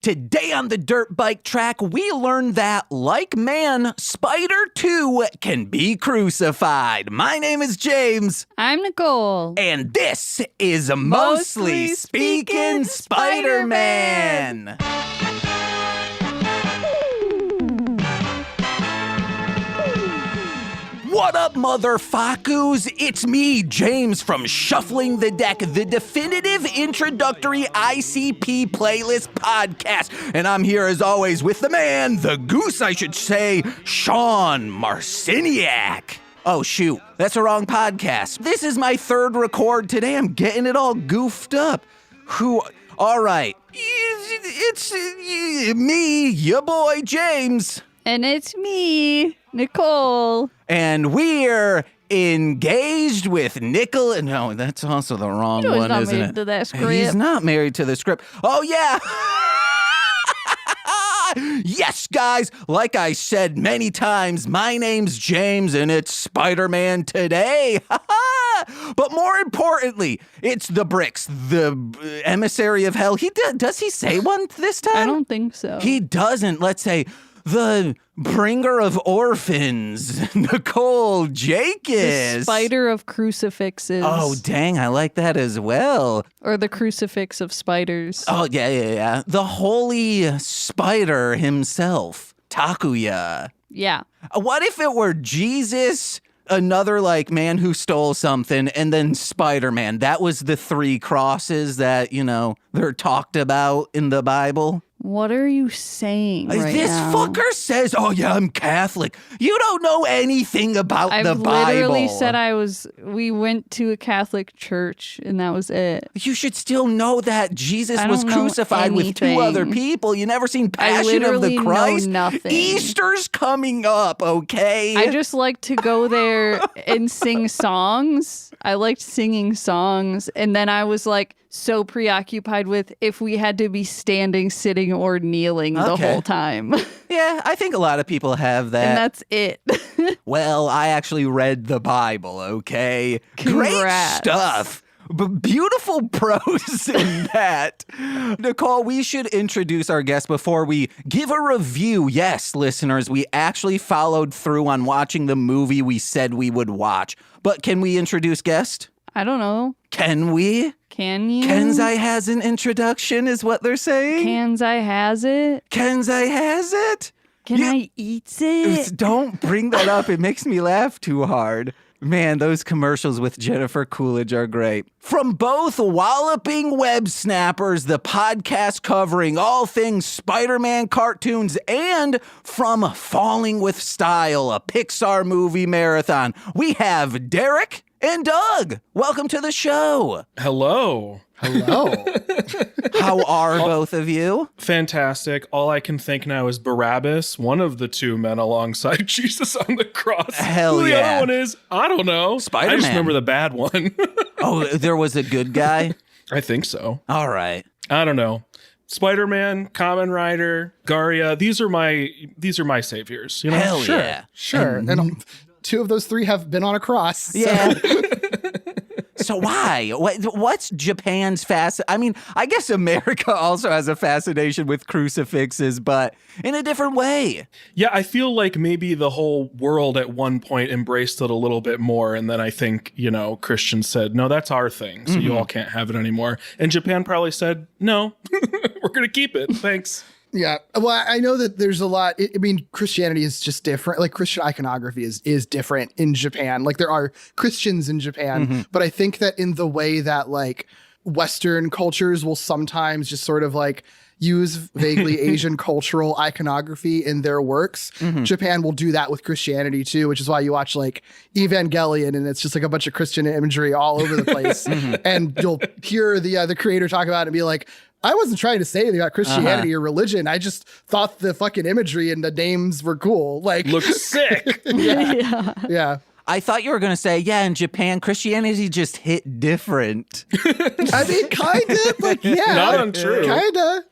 Today on the dirt bike track, we learn that, like man, Spider too can be crucified. My name is James. I'm Nicole. And this is Mostly Speaking Spider-Man. What up, motherfuckers? It's me, James, from Shuffling the Deck, the definitive introductory ICP playlist podcast. And I'm here, as always, with the man, the goose, I should say, Sean Marciniak. Oh, shoot. That's the wrong podcast. This is my third record today. I'm getting it all goofed up. All right. It's me, your boy, James. And it's me, Nicole. And we're engaged with Nickel. No, that's also the wrong one, isn't it? He's not married to that script. He's not married to the script. Oh, yeah. Yes, guys, like I said many times, my name's James, and it's Spider-Man today. But more importantly, it's the Bricks, the emissary of hell. Does he say one this time? I don't think so. He doesn't. Let's say the bringer of orphans, Nicole Jacobs. The spider of crucifixes. Oh, dang, I like that as well. Or the crucifix of spiders. Oh, yeah. The holy spider himself, Takuya. Yeah. What if it were Jesus, another man who stole something, and then Spider-Man? That was the three crosses that, they're talked about in the Bible. What are you saying right This now? fucker says, oh yeah, I'm Catholic. You don't know anything about the Bible. I've literally said we went to a Catholic church and that was it. You should still know that Jesus was crucified with two other people. You never seen Passion of the Christ? Know nothing. Easter's coming up, okay? I just like to go there and sing songs. I liked singing songs. And then I was so preoccupied with if we had to be standing, sitting, or kneeling the whole time. Yeah, I think a lot of people have that. And that's it. Well, I actually read the Bible, okay? Congrats. Great stuff. Beautiful prose in that. Nicole, we should introduce our guest before we give a review. Yes, listeners, we actually followed through on watching the movie we said we would watch. But can we introduce guest? I don't know. Can we? Can you? Kenzai has an introduction, is what they're saying. Kenzai has it? Kenzai has it? Can I eat it? Don't bring that up. It makes me laugh too hard. Man, those commercials with Jennifer Coolidge are great. From both Walloping Websnappers, the podcast covering all things Spider-Man cartoons, and from Falling with Style, a Pixar movie marathon, we have Derek and Doug. Welcome to the show. Hello. How are both of you? Fantastic. All I can think now is Barabbas, one of the two men alongside Jesus on the cross. Hell Who the yeah. other one is, I don't know. Spider-Man. I just remember the bad one. Oh, there was a good guy? I think so. All right. I don't know. Spider-Man, Kamen Rider, Garia, these are my saviors. You know? Hell yeah. Sure. And two of those three have been on a cross. So. Yeah. So why? What's Japan's I guess America also has a fascination with crucifixes, but in a different way. Yeah, I feel like maybe the whole world at one point embraced it a little bit more. And then I think, Christians said, no, that's our thing. So you all can't have it anymore. And Japan probably said, no, we're going to keep it. Thanks. Yeah. Well, I know that there's a lot. Christianity is just different. Christian iconography is different in Japan. There are Christians in Japan, but I think that in the way that Western cultures will sometimes just sort of use vaguely Asian cultural iconography in their works. Japan will do that with Christianity too, which is why you watch Evangelion and it's just a bunch of Christian imagery all over the place. And you'll hear the creator talk about it and be like, I wasn't trying to say anything about Christianity or religion. I just thought the fucking imagery and the names were cool. Looks sick. Yeah. I thought you were going to say, yeah, in Japan, Christianity just hit different. I mean, kind of, but yeah. Not untrue. Kind of.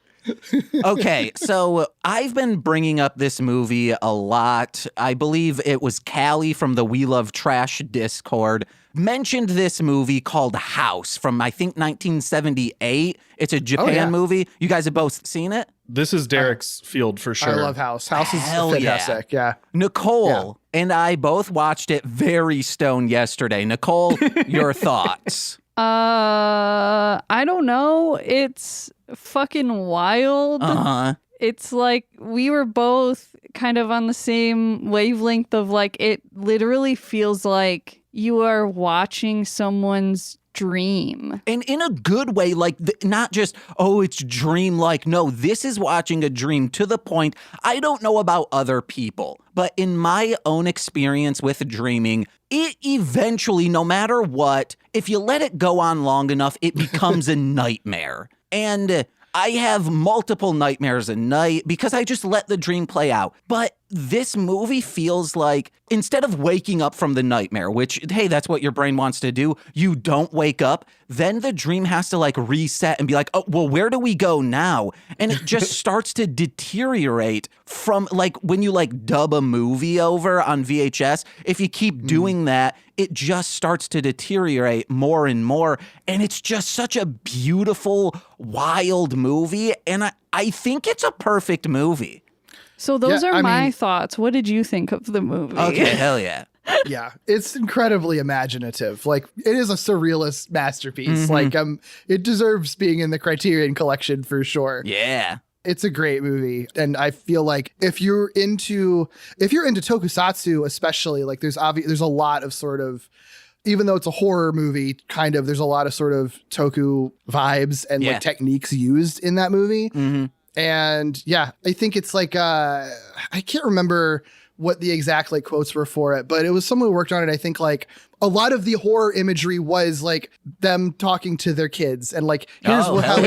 Okay, so I've been bringing up this movie a lot. I believe it was Callie from the We Love Trash Discord mentioned this movie called House from, I think, 1978. It's a Japan movie. You guys have both seen it? This is Derek's field for sure. I love House. House is Hell fantastic. Yeah. Nicole and I both watched it very stoned yesterday. Nicole, your thoughts? I don't know. It's fucking wild. Uh-huh. It's like we were both kind of on the same wavelength of like, it literally feels like you are watching someone's dream. And in a good way, like not just, oh, it's dream-like. No, this is watching a dream to the point, I don't know about other people, but in my own experience with dreaming, it eventually, no matter what, if you let it go on long enough, it becomes a nightmare. And I have multiple nightmares a night because I just let the dream play out. But this movie feels like instead of waking up from the nightmare, which, hey, that's what your brain wants to do, you don't wake up, then the dream has to like reset and be like, oh, well, where do we go now? And it just starts to deteriorate from like when you like dub a movie over on VHS. If you keep doing that, it just starts to deteriorate more and more. And it's just such a beautiful, wild movie. And I think it's a perfect movie. So those Yeah, are I my mean- thoughts. What did you think of the movie? Okay, hell yeah. Yeah, it's incredibly imaginative. Like, it is a surrealist masterpiece. Like, it deserves being in the Criterion Collection for sure. Yeah. It's a great movie, and I feel like if you're into tokusatsu, especially, like there's a lot of sort of, even though it's a horror movie, kind of, there's a lot of sort of toku vibes and like techniques used in that movie. And yeah, I think it's like I can't remember what the exact like quotes were for it, but it was someone who worked on it. I think like a lot of the horror imagery was like them talking to their kids and like, here's how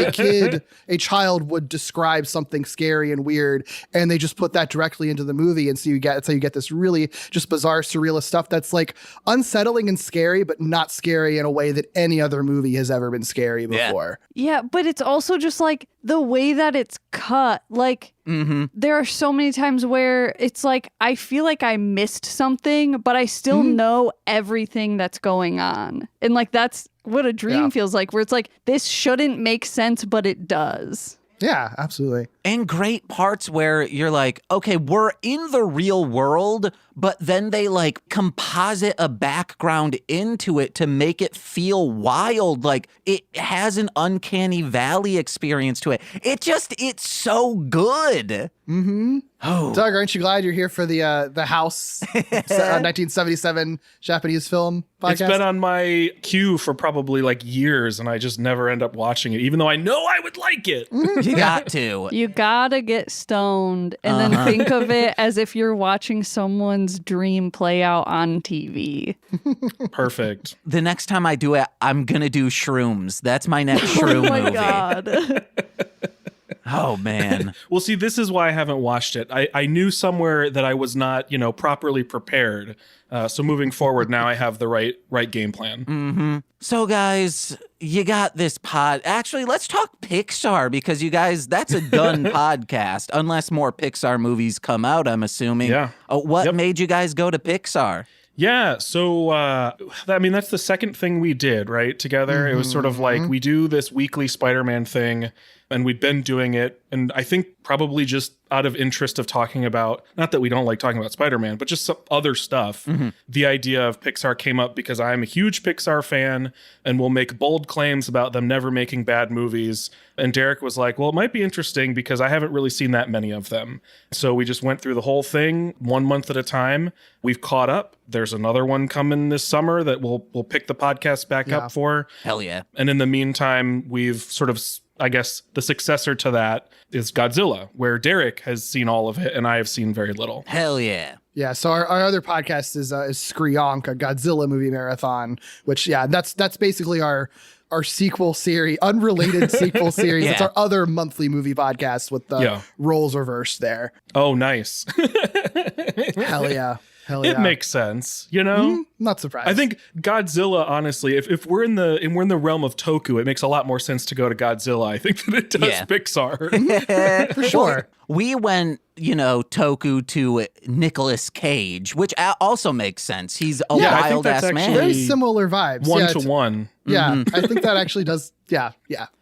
a child would describe something scary and weird. And they just put that directly into the movie. And so that's how you get this really just bizarre, surrealist stuff that's like unsettling and scary, but not scary in a way that any other movie has ever been scary before. Yeah, but it's also just like the way that it's cut. Like, there are so many times where it's like, I feel like I missed something, but I still know everything that's going on. And like, that's what a dream feels like, where it's like, this shouldn't make sense, but it does. Yeah, absolutely. And great parts where you're like, okay, we're in the real world, but then they like composite a background into it to make it feel wild. Like it has an uncanny valley experience to it. It's so good. Oh. Doug, aren't you glad you're here for the House 1977 Japanese film podcast? It's been on my queue for probably like years, and I just never end up watching it, even though I know I would like it. You got to. You gotta get stoned and then think of it as if you're watching someone's dream play out on TV. Perfect. The next time I do it, I'm going to do shrooms. That's my next shroom Oh my movie. God. Oh, man. Well, see, this is why I haven't watched it. I knew somewhere that I was not, properly prepared. So moving forward, now I have the right game plan. So, guys, you got this pod. Actually, let's talk Pixar because you guys, that's a done podcast, unless more Pixar movies come out, I'm assuming. Yeah. What made you guys go to Pixar? Yeah, so that's the second thing we did, right, together. It was sort of like we do this weekly Spider-Man thing, and we'd been doing it, and I think probably just out of interest of talking about, not that we don't like talking about Spider-Man, but just some other stuff. The idea of Pixar came up because I'm a huge Pixar fan and will make bold claims about them never making bad movies. And Derek was like, well, it might be interesting because I haven't really seen that many of them. So we just went through the whole thing 1 month at a time. We've caught up. There's another one coming this summer that we'll pick the podcast back up for. Hell yeah. And in the meantime, we've sort of, I guess, the successor to that is Godzilla, where Derek has seen all of it and I have seen very little. Hell yeah. Yeah, so our other podcast is Screonk, a Godzilla movie marathon, which that's basically our sequel series, unrelated sequel series. It's our other monthly movie podcast with the roles reversed there. Oh, nice. Hell yeah. It makes sense, Not surprised. I think Godzilla, honestly, if we're in the realm of Toku, it makes a lot more sense to go to Godzilla, I think, than it does Pixar. for sure. We went, Toku to Nicolas Cage, which also makes sense. He's a I think wild that's ass man. actually Very similar vibes. 1-to-1. Yeah, I think that actually does Yeah,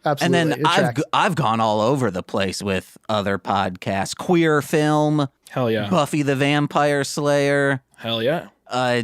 absolutely. And then It tracks. I've gone all over the place with other podcasts. Queer Film, Hell yeah. Buffy the Vampire Slayer, Hell yeah.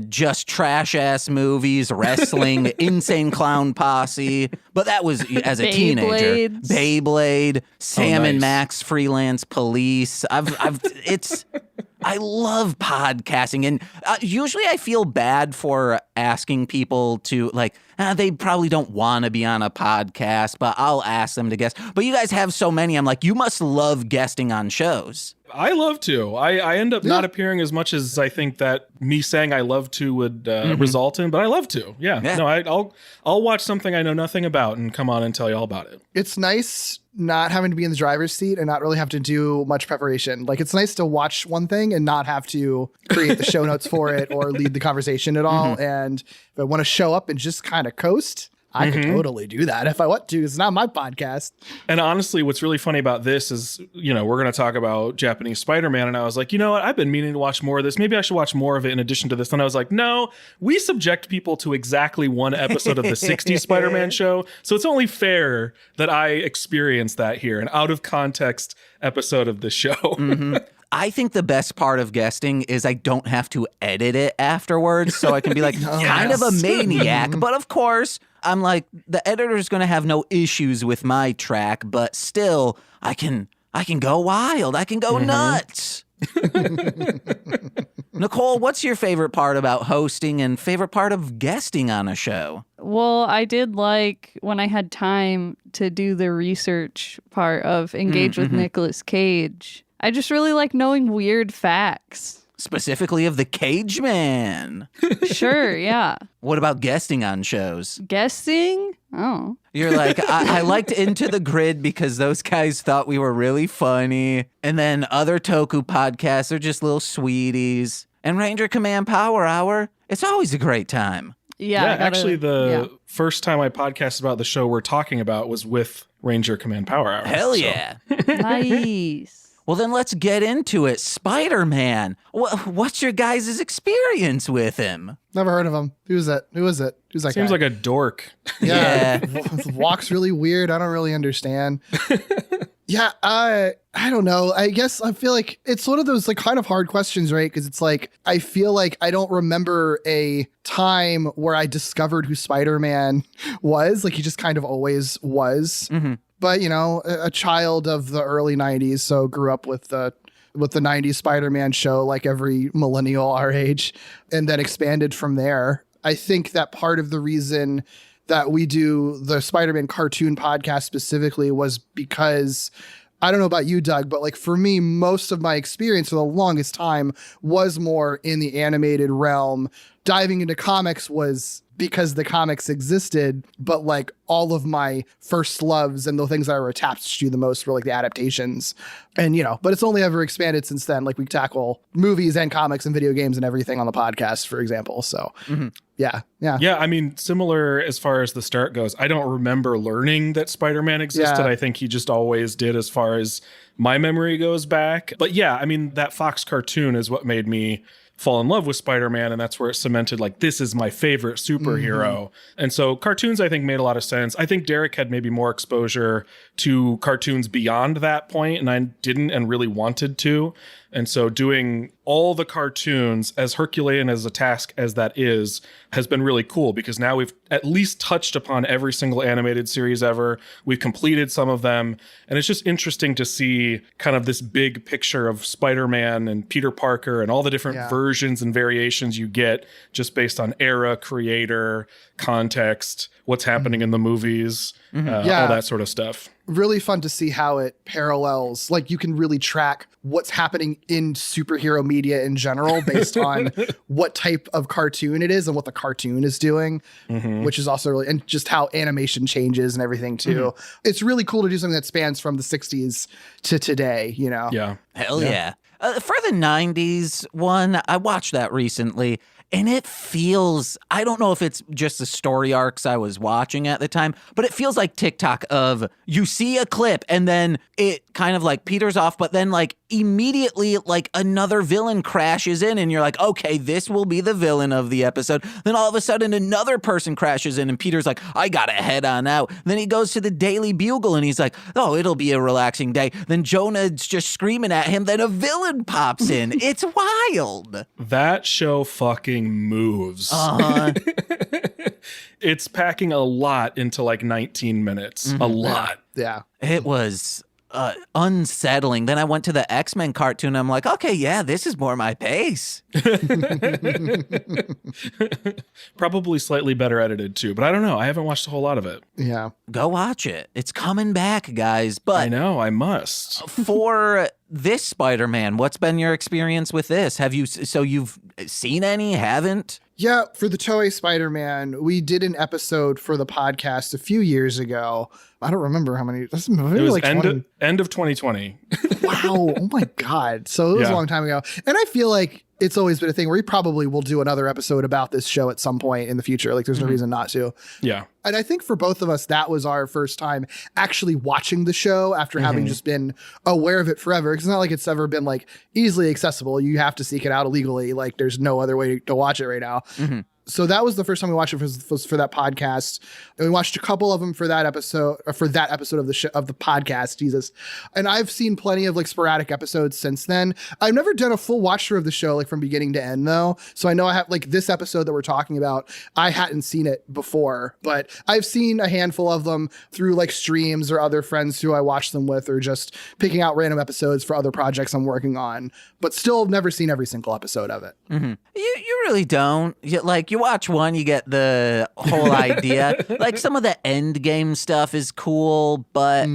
just trash-ass movies, wrestling, Insane Clown Posse. But that was as a teenager. Beyblades. Beyblade, Sam and nice. Max Freelance Police. I love podcasting, and usually I feel bad for asking people to, like, they probably don't want to be on a podcast, but I'll ask them to guest. But you guys have so many, I'm like, you must love guesting on shows. I love to. I end up not appearing as much as I think that me saying I love to would result in, but I love to. Yeah. No, I'll watch something I know nothing about and come on and tell you all about it. It's nice not having to be in the driver's seat and not really have to do much preparation. Like, it's nice to watch one thing and not have to create the show notes for it or lead the conversation at all. And if I want to show up and just kind of coast, I could totally do that if I want to. It's not my podcast. And honestly, what's really funny about this is, we're going to talk about Japanese Spider-Man. And I was like, you know what? I've been meaning to watch more of this. Maybe I should watch more of it in addition to this. And I was like, no, we subject people to exactly one episode of the 60s Spider-Man show. So it's only fair that I experience that here, an out of context episode of the show. I think the best part of guesting is I don't have to edit it afterwards, so I can be like kind of a maniac. But of course, I'm like, the editor's going to have no issues with my track, but still, I can go wild. I can go nuts. Nicole, what's your favorite part about hosting and favorite part of guesting on a show? Well, I did like when I had time to do the research part of engage with Nicolas Cage. I just really like knowing weird facts. Specifically of the Cage Man. Sure, yeah. What about guesting on shows? Guessing? Oh. You're like, I liked Into the Grid because those guys thought we were really funny. And then other Toku podcasts are just little sweeties. And Ranger Command Power Hour, it's always a great time. Yeah, Actually, the first time I podcasted about the show we're talking about was with Ranger Command Power Hour. Hell yeah. Nice. Well, then let's get into it. Spider-Man. What's your guys' experience with him? Never heard of him. Who is it? Who's that Seems guy? like a dork. Yeah. Walks really weird. I don't really understand. Yeah, I don't know. I guess I feel like it's one of those like kind of hard questions, right? Because it's like, I feel like I don't remember a time where I discovered who Spider-Man was. Like, he just kind of always was. But, a child of the early 90s, so grew up with the 90s Spider-Man show like every millennial our age, and then expanded from there. I think that part of the reason that we do the Spider-Man cartoon podcast specifically was because, I don't know about you, Doug, but like for me, most of my experience for the longest time was more in the animated realm. Diving into comics was because the comics existed, but like all of my first loves and the things that I were attached to the most were like the adaptations. And, but it's only ever expanded since then. Like, we tackle movies and comics and video games and everything on the podcast, for example. So yeah. I mean, similar as far as the start goes. I don't remember learning that Spider-Man existed. Yeah. I think he just always did as far as my memory goes back. But yeah, I mean, that Fox cartoon is what made me fall in love with Spider-Man, and that's where it cemented, like, this is my favorite superhero. And so cartoons, I think, made a lot of sense. I think Derek had maybe more exposure to cartoons beyond that point, and I didn't and really wanted to. And so doing all the cartoons, as Herculean as a task as that is, has been really cool, because now we've at least touched upon every single animated series ever. We've completed some of them. And it's just interesting to see kind of this big picture of Spider-Man and Peter Parker and all the different versions and variations you get just based on era, creator, context, what's happening in the movies, all that sort of stuff. Really fun to see how it parallels. Like, you can really track what's happening in superhero media in general based on what type of cartoon it is and what the cartoon is doing, which is also really, and just how animation changes and everything too. It's really cool to do something that spans from the 60s to today, Yeah. Hell yeah. For the 90s one, I watched that recently. And it feels, I don't know if it's just the story arcs I was watching at the time, but it feels like TikTok of you see a clip and then it kind of like peters off, but then like immediately, like, another villain crashes in and you're like, okay, this will be the villain of the episode. Then all of a sudden another person crashes in and Peter's like, I gotta head on out. Then he goes to the Daily Bugle and he's like, oh, it'll be a relaxing day. Then Jonah's just screaming at him. Then a villain pops in. It's wild. That show fucking moves. Uh-huh. It's packing a lot into like 19 minutes. A lot. Yeah. It was unsettling. Then I went to the X-Men cartoon and I'm like, okay, yeah, this is more my pace. Probably slightly better edited too, but I don't know. I haven't watched a whole lot of it. Yeah. Go watch it. It's coming back, guys. I But know, I must. for this Spider-Man, what's been your experience with this? You've seen any? Haven't? Yeah, for the Toei Spider-Man, we did an episode for the podcast a few years ago. I don't remember how many. That's maybe It was like 20. end of 2020. Wow. Oh my God. So it was a long time ago. And I feel like it's always been a thing where we probably will do another episode about this show at some point in the future. Like there's no reason not to. Yeah. And I think for both of us, that was our first time actually watching the show after having just been aware of it forever. Because it's not like it's ever been like easily accessible. You have to seek it out illegally. Like there's no other way to watch it right now. So that was the first time we watched it was for that podcast. And we watched a couple of them for that episode, of the show, of the podcast, Jesus. And I've seen plenty of like sporadic episodes since then. I've never done a full watch through of the show, like from beginning to end though. So I know I have like this episode that we're talking about, I hadn't seen it before, but I've seen a handful of them through like streams or other friends who I watch them with, or just picking out random episodes for other projects I'm working on, but still never seen every single episode of it. You really don't. You watch one, you get the whole idea. Like some of the end game stuff is cool, but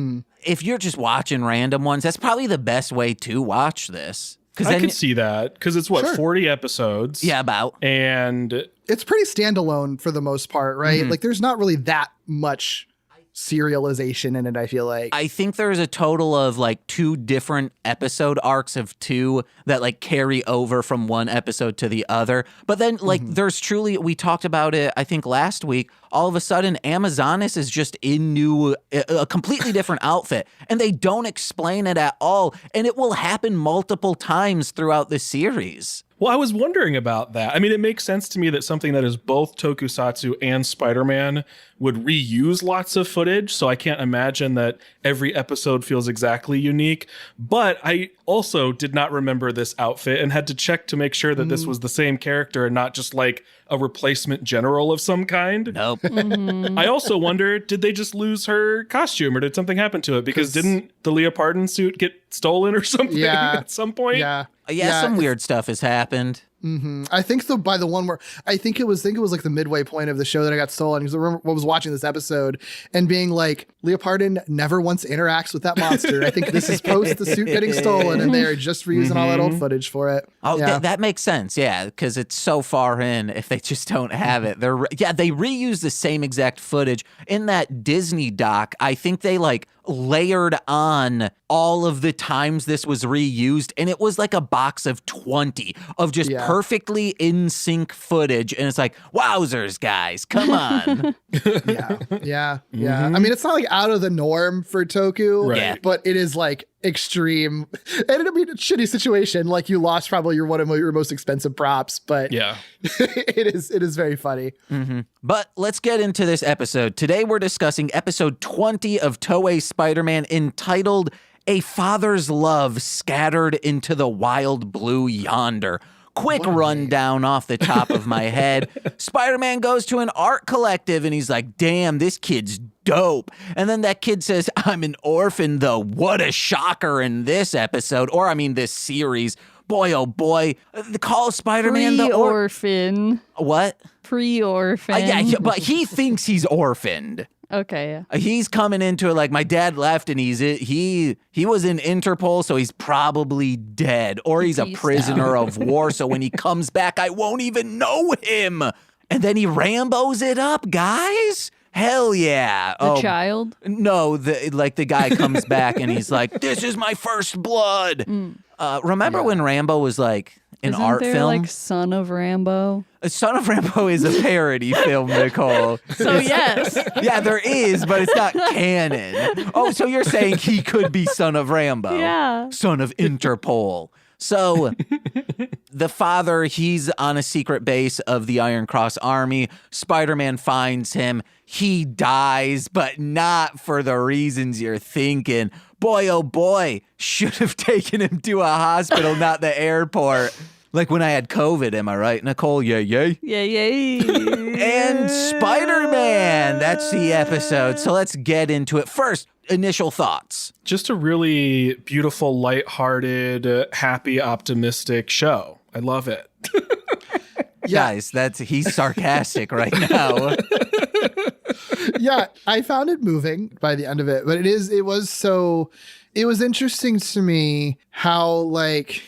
if you're just watching random ones, that's probably the best way to watch this. I can see that because it's 40 episodes. Yeah, about. And It's pretty standalone for the most part, right? Like there's not really that much serialization in it, I feel like. I think there's a total of like 2 different episode arcs of 2 that like carry over from one episode to the other. But then like there's truly, we talked about it, I think last week, all of a sudden Amazonas is just in a completely different outfit and they don't explain it at all. And it will happen multiple times throughout the series. well, I was wondering about that. I mean, it makes sense to me that something that is both tokusatsu and Spider-Man would reuse lots of footage. So I can't imagine that every episode feels exactly unique. But I also did not remember this outfit and had to check to make sure that this was the same character and not just like a replacement general of some kind. Nope. I also wonder, did they just lose her costume or did something happen to it? Because didn't the leopardin suit get stolen or something at some point? Yeah, some weird stuff has happened. I think by the one where I think it was like the midway point of the show that I got stolen, because I was watching this episode and being like, Leopardin never once interacts with that monster. I think this is post the suit getting stolen and they're just reusing all that old footage for it. Oh, that makes sense. Yeah, because it's so far in. If they just don't have it, they reuse the same exact footage in that Disney doc. I think they like layered on all of the times this was reused, and it was like a box of 20 of just perfectly in sync footage, and it's like, wowzers, guys, come on. I mean, it's not like out of the norm for Toku, but it is like extreme, and I mean, it's a shitty situation. Like you lost probably one of your most expensive props, but it is very funny. But let's get into this episode. Today we're discussing episode 20 of Toei Spider-Man, entitled A Father's Love Scattered into the Wild Blue Yonder. Quick rundown off the top of my head. Spider-Man goes to an art collective and he's like, damn, this kid's dope. And then that kid says, I'm an orphan though. What a shocker in this episode, or I mean this series. Boy, oh boy. Call Spider-Man the orphan. What? Pre-orphan. But he thinks he's orphaned. Okay, yeah. He's coming into it like, my dad left and he was in Interpol, so he's probably dead, or he's a prisoner of war, so when he comes back, I won't even know him. And then he Rambos it up, guys. Hell yeah. The child? No, the guy comes back and he's like, this is my first blood. Remember when Rambo was like an art film? Like Son of Rambo? Son of Rambo is a parody film, Nicole. So yes. Yeah, there is, but it's not canon. Oh, so you're saying he could be Son of Rambo? Yeah. Son of Interpol. So the father, he's on a secret base of the Iron Cross Army. Spider-Man finds him. He dies, but not for the reasons you're thinking. Boy, oh boy, should have taken him to a hospital, not the airport. Like when I had COVID, am I right, Nicole? Yay, yay. Yeah, yeah. And Spider-Man, that's the episode. So let's get into it. First, initial thoughts. Just a really beautiful, lighthearted, happy, optimistic show. I love it. Guys, he's sarcastic right now. Yeah, I found it moving by the end of it, but it was interesting to me how, like,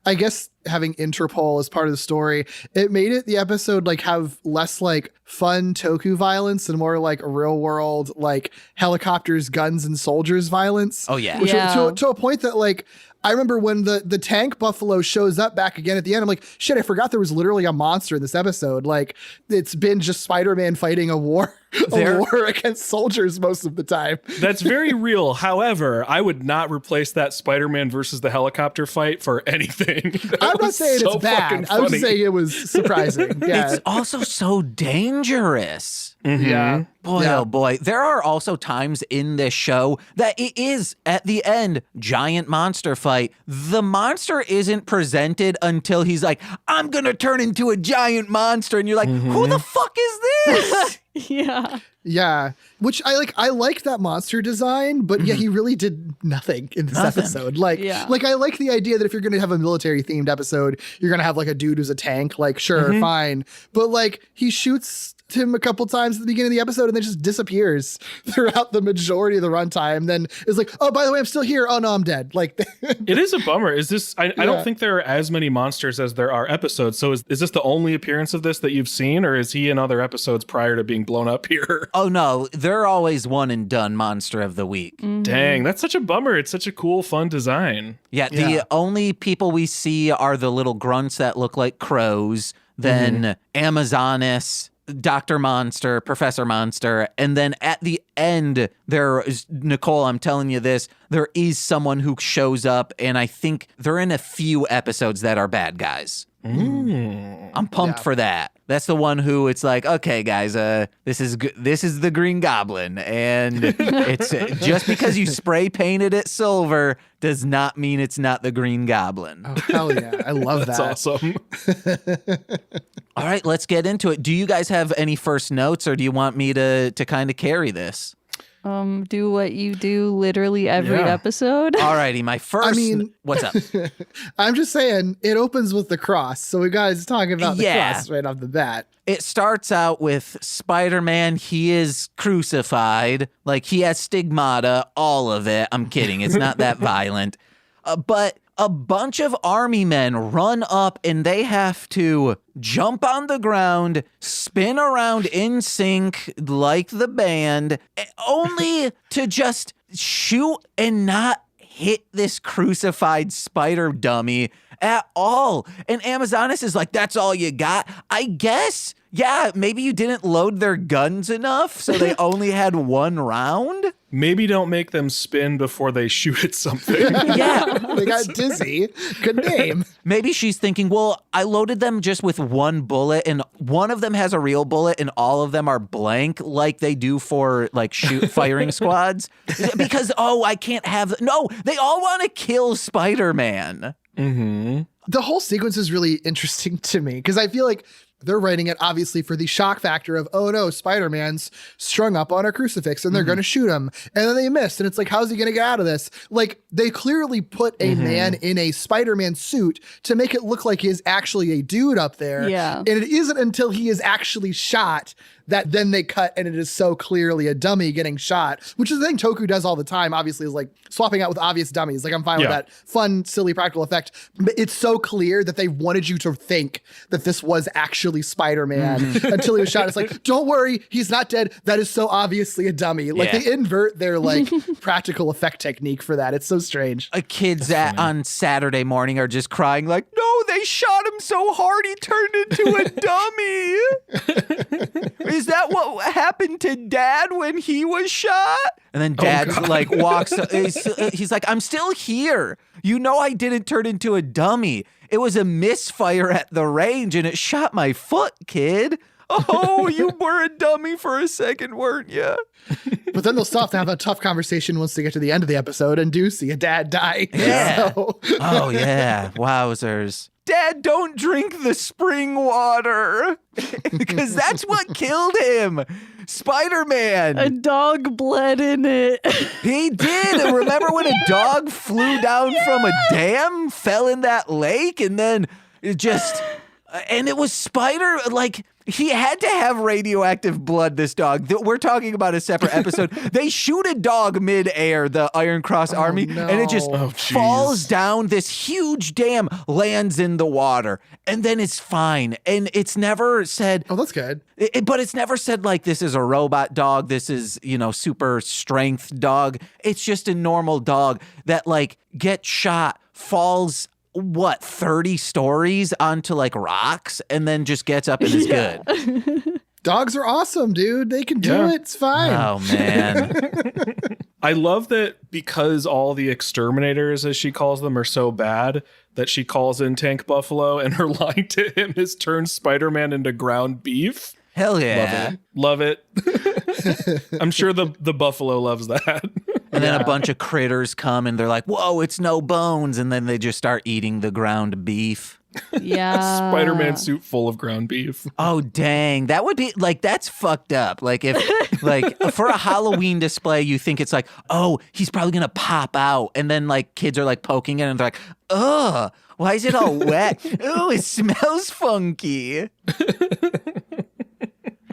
I guess having Interpol as part of the story, it made the episode like have less like fun Toku violence and more like real world, like helicopters, guns, and soldiers violence. Oh yeah. Which, to a point that like, I remember when the tank buffalo shows up back again at the end, I'm like, shit, I forgot there was literally a monster in this episode. Like, it's been just Spider-Man fighting a war against soldiers most of the time. That's very real. However, I would not replace that Spider-Man versus the helicopter fight for anything. I'm not saying it's bad. I was saying it was surprising. Yeah. It's also so dangerous. Mm-hmm. Yeah. Boy, oh boy. There are also times in this show that it is, at the end, giant monster fight. The monster isn't presented until he's like, I'm going to turn into a giant monster. And you're like, who the fuck is this? Yeah. Yeah. Which I like that monster design, but yeah, he really did nothing in this episode. Like I like the idea that if you're going to have a military themed episode, you're going to have like a dude who's a tank, like sure, fine. But like he shoots him a couple times at the beginning of the episode and then just disappears throughout the majority of the runtime. Then is like, oh, by the way, I'm still here. Oh no, I'm dead. Like it is a bummer. Is this, I don't think there are as many monsters as there are episodes. So is this the only appearance of this that you've seen, or is he in other episodes prior to being blown up here? Oh no, they're always one and done monster of the week. Dang, that's such a bummer. It's such a cool, fun design. Yeah, the only people we see are the little grunts that look like crows, then Amazonas, Dr. Monster, Professor Monster, and then at the end, there is, Nicole, I'm telling you this, there is someone who shows up, and I think they're in a few episodes that are bad guys. I'm pumped for that. That's the one who it's like, okay, guys, this is the Green Goblin, and it's just because you spray painted it silver does not mean it's not the Green Goblin. Oh hell yeah, I love that. That's awesome. All right, let's get into it. Do you guys have any first notes, or do you want me to kind of carry this? Do what you do literally every episode. Alrighty, my first. What's up? I'm just saying it opens with the cross, so we guys talk about the cross right off the bat. It starts out with Spider-Man. He is crucified, like he has stigmata, all of it. I'm kidding. It's not that violent, but a bunch of army men run up and they have to jump on the ground, spin around in sync like the band, only to just shoot and not hit this crucified spider dummy at all. And Amazonas is like, that's all you got? I guess, yeah, maybe you didn't load their guns enough, so they only had one round? Maybe don't make them spin before they shoot at something. Yeah. They got dizzy. Good name. Maybe she's thinking, well, I loaded them just with one bullet, and one of them has a real bullet, and all of them are blank, like they do for like firing squads. Because, I can't have. No, they all want to kill Spider-Man. The whole sequence is really interesting to me because I feel like they're writing it obviously for the shock factor of, oh no, Spider-Man's strung up on a crucifix and they're going to shoot him. And then they missed. And it's like, how's he going to get out of this? Like, they clearly put a man in a Spider-Man suit to make it look like he's actually a dude up there. Yeah. And it isn't until he is actually shot that then they cut and it is so clearly a dummy getting shot, which is the thing Toku does all the time, obviously, is like swapping out with obvious dummies. Like, I'm fine with that fun, silly, practical effect. But it's so clear that they wanted you to think that this was actually Spider-Man until he was shot. It's like, don't worry, he's not dead. That is so obviously a dummy. Like, they invert their like practical effect technique for that. It's so strange. Kids on Saturday morning are just crying like, no, they shot him so hard he turned into a dummy. Is that what happened to Dad when he was shot? And then Dad like walks, he's like, I'm still here. You know I didn't turn into a dummy. It was a misfire at the range and it shot my foot, kid. Oh, you were a dummy for a second, weren't you? But then they'll still have to have a tough conversation once they get to the end of the episode and do see a dad die. Yeah. So. Oh, yeah. Wowzers. Dad, don't drink the spring water. Because that's what killed him. Spider-Man. A dog bled in it. He did. Remember when a dog flew down from a dam, fell in that lake, and then it just... And it was Spider, like, he had to have radioactive blood, this dog. We're talking about a separate episode. They shoot a dog mid-air, the Iron Cross Army, and it just falls down this huge dam, lands in the water, and then it's fine. And it's never said... Oh, that's good. But it's never said, like, this is a robot dog, this is, you know, super strength dog. It's just a normal dog that, like, gets shot, falls... 30 stories onto like rocks and then just gets up and is good. Dogs are awesome, dude. They can do it. It's fine. Oh, man. I love that because all the exterminators, as she calls them, are so bad that she calls in Tank Buffalo and her line to him is turn Spider-Man into ground beef. Hell yeah. Love it. I'm sure the buffalo loves that. And then a bunch of critters come and they're like, whoa, it's no bones. And then they just start eating the ground beef. Yeah. Spider-Man suit full of ground beef. Oh, dang. That would be like, that's fucked up. Like if like for a Halloween display, you think it's like, oh, he's probably going to pop out. And then like kids are like poking it and they're like, ugh, why is it all wet? Oh, it smells funky.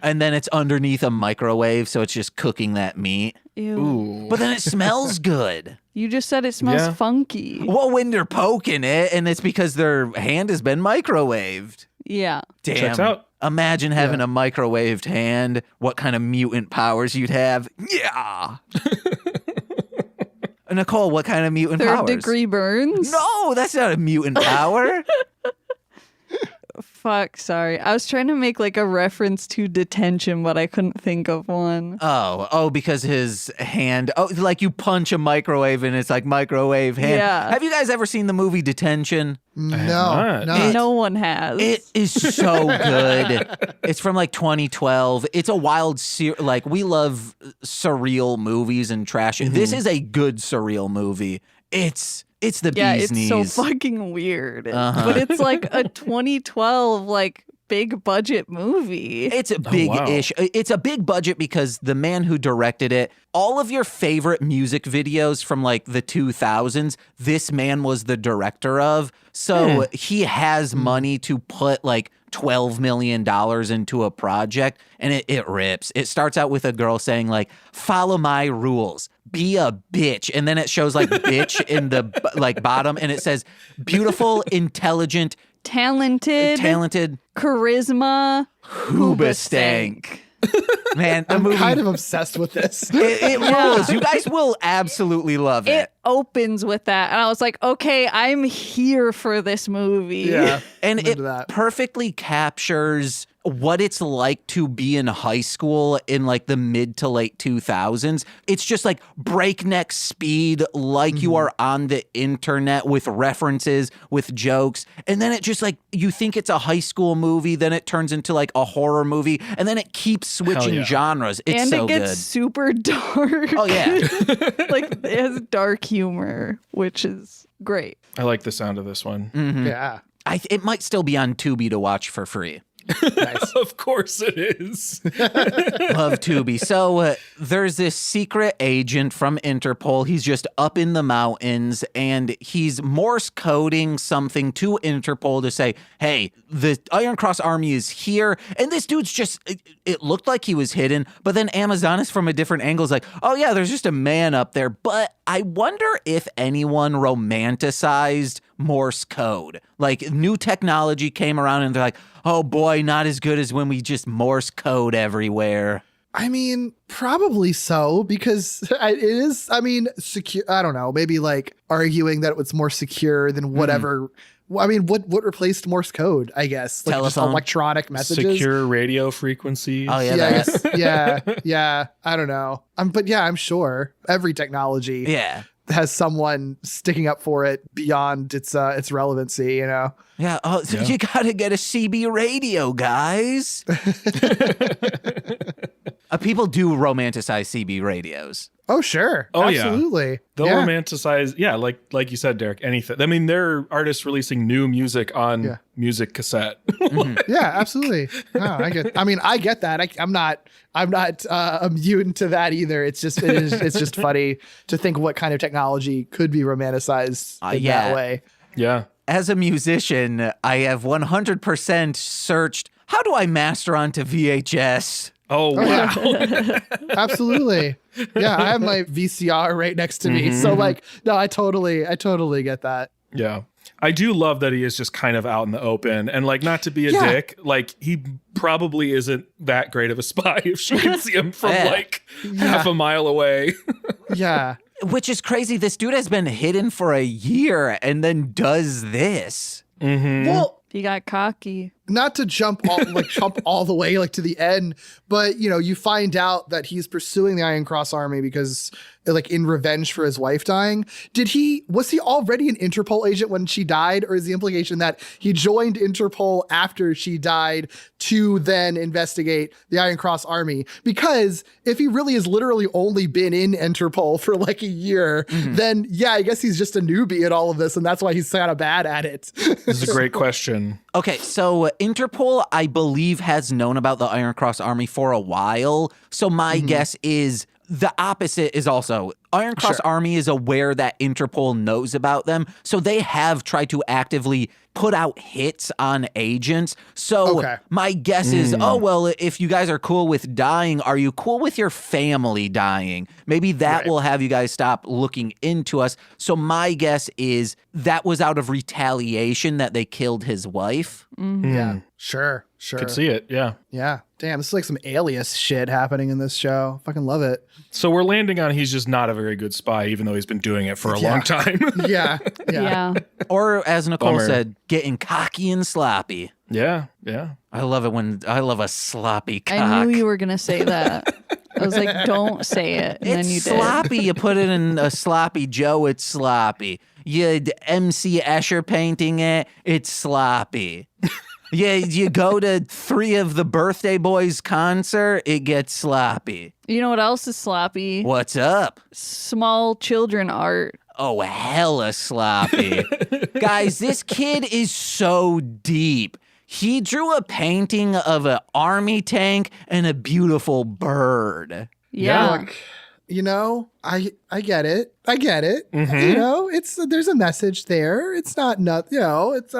And then it's underneath a microwave, so it's just cooking that meat. Ew. Ooh. But then it smells good. You just said it smells funky. Well, when they're poking it, and it's because their hand has been microwaved. Yeah. Damn. Checks out. Imagine having a microwaved hand. What kind of mutant powers you'd have. Yeah. Nicole, what kind of mutant powers? Third degree burns? No, that's not a mutant power. Fuck, sorry. I was trying to make like a reference to detention, but I couldn't think of one. Oh, because his hand, like you punch a microwave and it's like microwave hand. Yeah. Have you guys ever seen the movie Detention? No. No one has. It is so good. It's from like 2012. It's a wild, like we love surreal movies and trash. This is a good surreal movie. It's the bee's knees. Yeah, it's so fucking weird. But it's like a 2012 like big budget movie. It's a big-ish. It's a big budget because the man who directed it, all of your favorite music videos from like the 2000s, this man was the director of. So he has money to put like $12 million into a project, and it rips. It starts out with a girl saying like, follow my rules, be a bitch. And then it shows like bitch in the like bottom, and it says beautiful, intelligent, talented, charisma, hoobastank. Man, the movie, I'm kind of obsessed with this. It rules. You guys will absolutely love it. It opens with that, and I was like, okay, I'm here for this movie. Yeah. And I'm it into that. perfectly captures what it's like to be in high school in like the mid to late 2000s. It's just like breakneck speed, like you are on the internet with references, with jokes. And then it just like, you think it's a high school movie, then it turns into like a horror movie, and then it keeps switching genres. It's and so it gets good. super dark. Oh, yeah. Like it has dark humor, which is great. I like the sound of this one. Yeah. It might still be on Tubi to watch for free. Nice. Of course it is. Love Tubi. So there's this secret agent from Interpol. He's just up in the mountains, and he's Morse coding something to Interpol to say, hey, the Iron Cross Army is here. And this dude's just, it looked like he was hidden, but then Amazonas from a different angle is like, oh yeah, there's just a man up there. But I wonder if anyone romanticized Morse code. Like new technology came around and they're like, oh boy, not as good as when we just Morse code everywhere. I mean, probably so, because it is, I mean, secure. I don't know, maybe like arguing that it's more secure than whatever I mean, what replaced Morse code? I guess like just Telephone. electronic messages. Secure radio frequencies. Oh, yeah. Yeah, I that- guess. Yeah. I don't know. But yeah, I'm sure every technology yeah. has someone sticking up for it beyond its relevancy. You know. Yeah. Oh, so you got to get a CB radio, guys. People do romanticize CB radios. Oh sure. Oh, yeah. Absolutely. They'll yeah. romanticize, like you said, Derek, anything. I mean, there are artists releasing new music on music cassette. Yeah, absolutely. No, I get that. I'm not immune to that either. It's just funny to think what kind of technology could be romanticized in that way. Yeah. As a musician, I have 100% searched, how do I master onto VHS? Oh, wow. Absolutely. Yeah, I have my VCR right next to me. So like, no, I totally get that. Yeah. I do love that he is just kind of out in the open, and like, not to be a dick, like he probably isn't that great of a spy if she can see him from like half a mile away. Yeah. Which is crazy. This dude has been hidden for a year and then does this. Well, He got cocky. not to jump all the way like to the end, but you find out that he's pursuing the Iron Cross Army because like in revenge for his wife dying. Was he already an Interpol agent when she died, or is the implication that he joined Interpol after she died to then investigate the Iron Cross Army? Because if he really has literally only been in Interpol for like a year, then yeah, I guess he's just a newbie at all of this, and that's why he's kind of bad at it. This is a great question. Okay, so Interpol, I believe, has known about the Iron Cross Army for a while. So my guess is the opposite is also Iron Cross Army is aware that Interpol knows about them. So they have tried to actively put out hits on agents. So my guess is, oh, well, if you guys are cool with dying, are you cool with your family dying? Maybe that will have you guys stop looking into us. So my guess is that was out of retaliation that they killed his wife. Yeah, sure. Could see it, yeah. Yeah. Damn, this is like some Alias shit happening in this show. Fucking love it. So we're landing on he's just not a very good spy, even though he's been doing it for a long time. Yeah. Or as Nicole Bummer. said, getting cocky and sloppy. Yeah. I love a sloppy cock. I knew you were going to say that. I was like, don't say it. And then It's you did. sloppy. You put it in a sloppy Joe, it's sloppy. You MC Escher painting it, it's sloppy. You go to 3 of the Birthday Boys concert, it gets sloppy. You know what else is sloppy? What's up? Small children art. Oh, hella sloppy. Guys, this kid is so deep. He drew a painting of an army tank and a beautiful bird. Yeah. I get it. It's there's a message there. It's not it's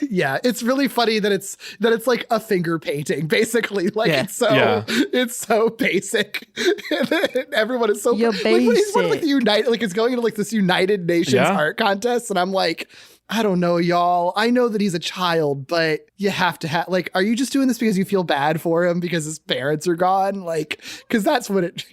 yeah, it's really funny that it's like a finger painting basically. Like it's so basic. And everyone is so You're like he's one of like basic. the United, like it's going into like this United Nations art contest, and I'm like, I don't know, y'all. I know that he's a child, but you have to have, like, are you just doing this because you feel bad for him because his parents are gone? Like, because that's what it.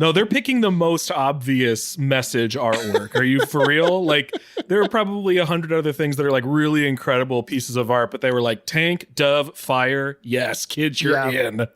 No, they're picking the most obvious message artwork. Are you for real? Like, there are probably 100 other things that are like really incredible pieces of art, but they were like tank, dove, fire. Yes, kids, you're in.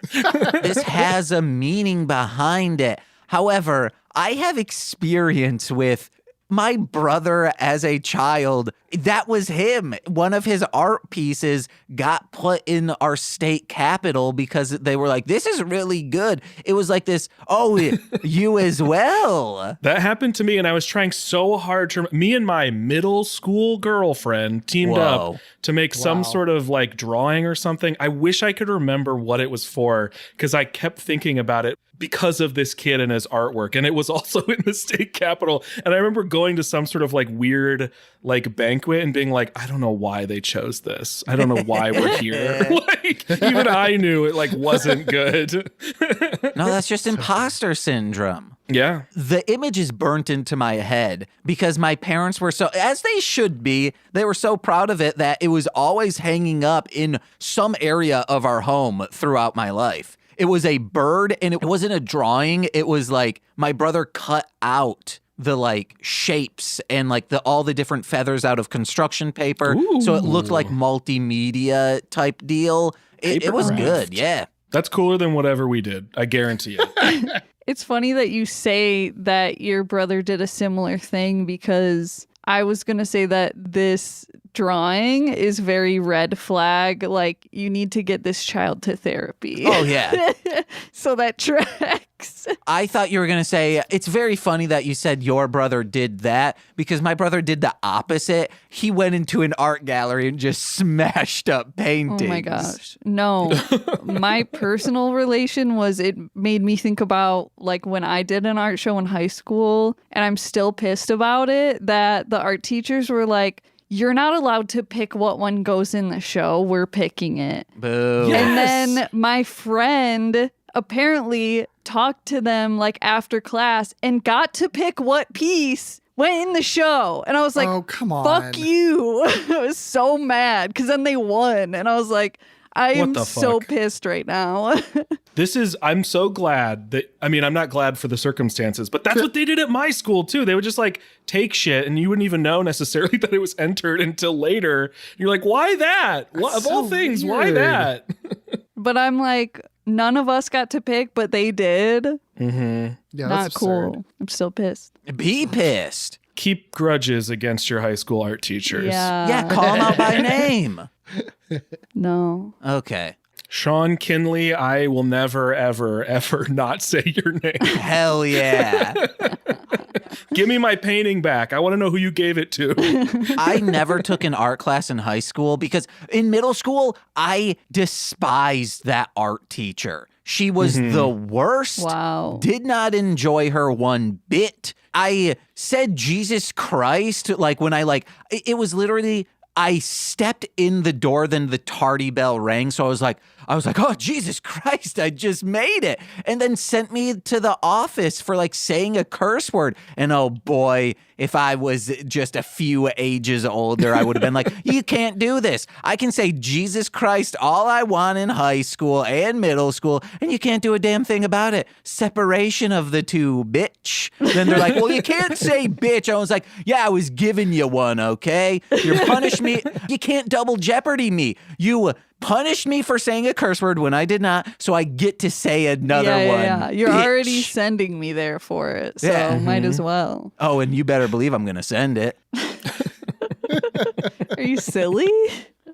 This has a meaning behind it. However, I have experience with my brother as a child. That was him. One of his art pieces got put in our state capitol because they were like, this is really good. It was like this, oh, you as well. That happened to me, and I was trying so hard to. Me and my middle school girlfriend teamed up to make some sort of like drawing or something. I wish I could remember what it was for, because I kept thinking about it because of this kid and his artwork. And it was also in the state capitol. And I remember going to some sort of like weird like banquet and being like, I don't know why they chose this. I don't know why we're here. Like, even I knew it like wasn't good. No, that's just imposter syndrome. Yeah. The image is burnt into my head because my parents were so, as they should be, they were so proud of it that it was always hanging up in some area of our home throughout my life. It was a bird, and it wasn't a drawing. It was like my brother cut out the like shapes and like all the different feathers out of construction paper. So it looked like multimedia type deal. It was good. Yeah. That's cooler than whatever we did. I guarantee it. It's funny that you say that your brother did a similar thing, because I was going to say that this drawing is very red flag. Like, you need to get this child to therapy. Oh, yeah. So that tracks. I thought you were going to say, it's very funny that you said your brother did that, because my brother did the opposite. He went into an art gallery and just smashed up paintings. Oh my gosh. No. My personal relation was, it made me think about like when I did an art show in high school, and I'm still pissed about it, that the art teachers were like, you're not allowed to pick what one goes in the show. We're picking it. Boo. Yes. And then my friend apparently talked to them like after class and got to pick what piece went in the show. And I was like, oh, come on. fuck you. I was so mad because then they won. And I was like, I am so pissed right now. I'm so glad that, I mean, I'm not glad for the circumstances, but that's what they did at my school too. They would just like take shit and you wouldn't even know necessarily that it was entered until later. You're like, why that? Of all things, why that? But I'm like, none of us got to pick, but they did. Mm-hmm. Yeah, Not that's cool. absurd. I'm still pissed. Be pissed. Keep grudges against your high school art teachers. Yeah, call them out by name. No. Okay. Sean Kinley, I will never, ever, ever not say your name. Hell yeah. Give me my painting back. I want to know who you gave it to. I never took an art class in high school because in middle school, I despised that art teacher. She was the worst. Wow. Did not enjoy her one bit. I said Jesus Christ, like when it was literally, I stepped in the door, then the tardy bell rang. So I was like, oh, Jesus Christ, I just made it. And then sent me to the office for like saying a curse word. And oh boy, if I was just a few ages older, I would have been like, you can't do this. I can say Jesus Christ all I want in high school and middle school, and you can't do a damn thing about it. Separation of the two, bitch. Then they're like, well, you can't say bitch. I was like, yeah, I was giving you one, okay? You're punishing me. You can't double jeopardy me. You punished me for saying a curse word when I did not, so I get to say another one. Yeah. You're bitch. already sending me there for it, so might as well. Oh, and you better believe I'm going to send it. Are you silly?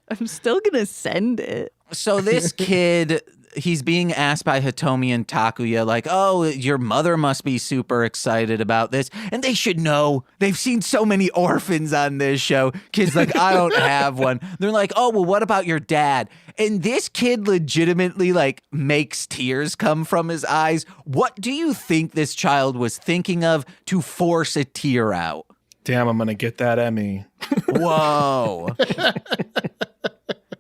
I'm still gonna send it. So this kid, he's being asked by Hitomi and Takuya, like, oh, your mother must be super excited about this. And they should know. They've seen so many orphans on this show. Kid's like, I don't have one. They're like, oh, well, what about your dad? And this kid legitimately, like, makes tears come from his eyes. What do you think this child was thinking of to force a tear out? Damn, I'm going to get that Emmy. Whoa.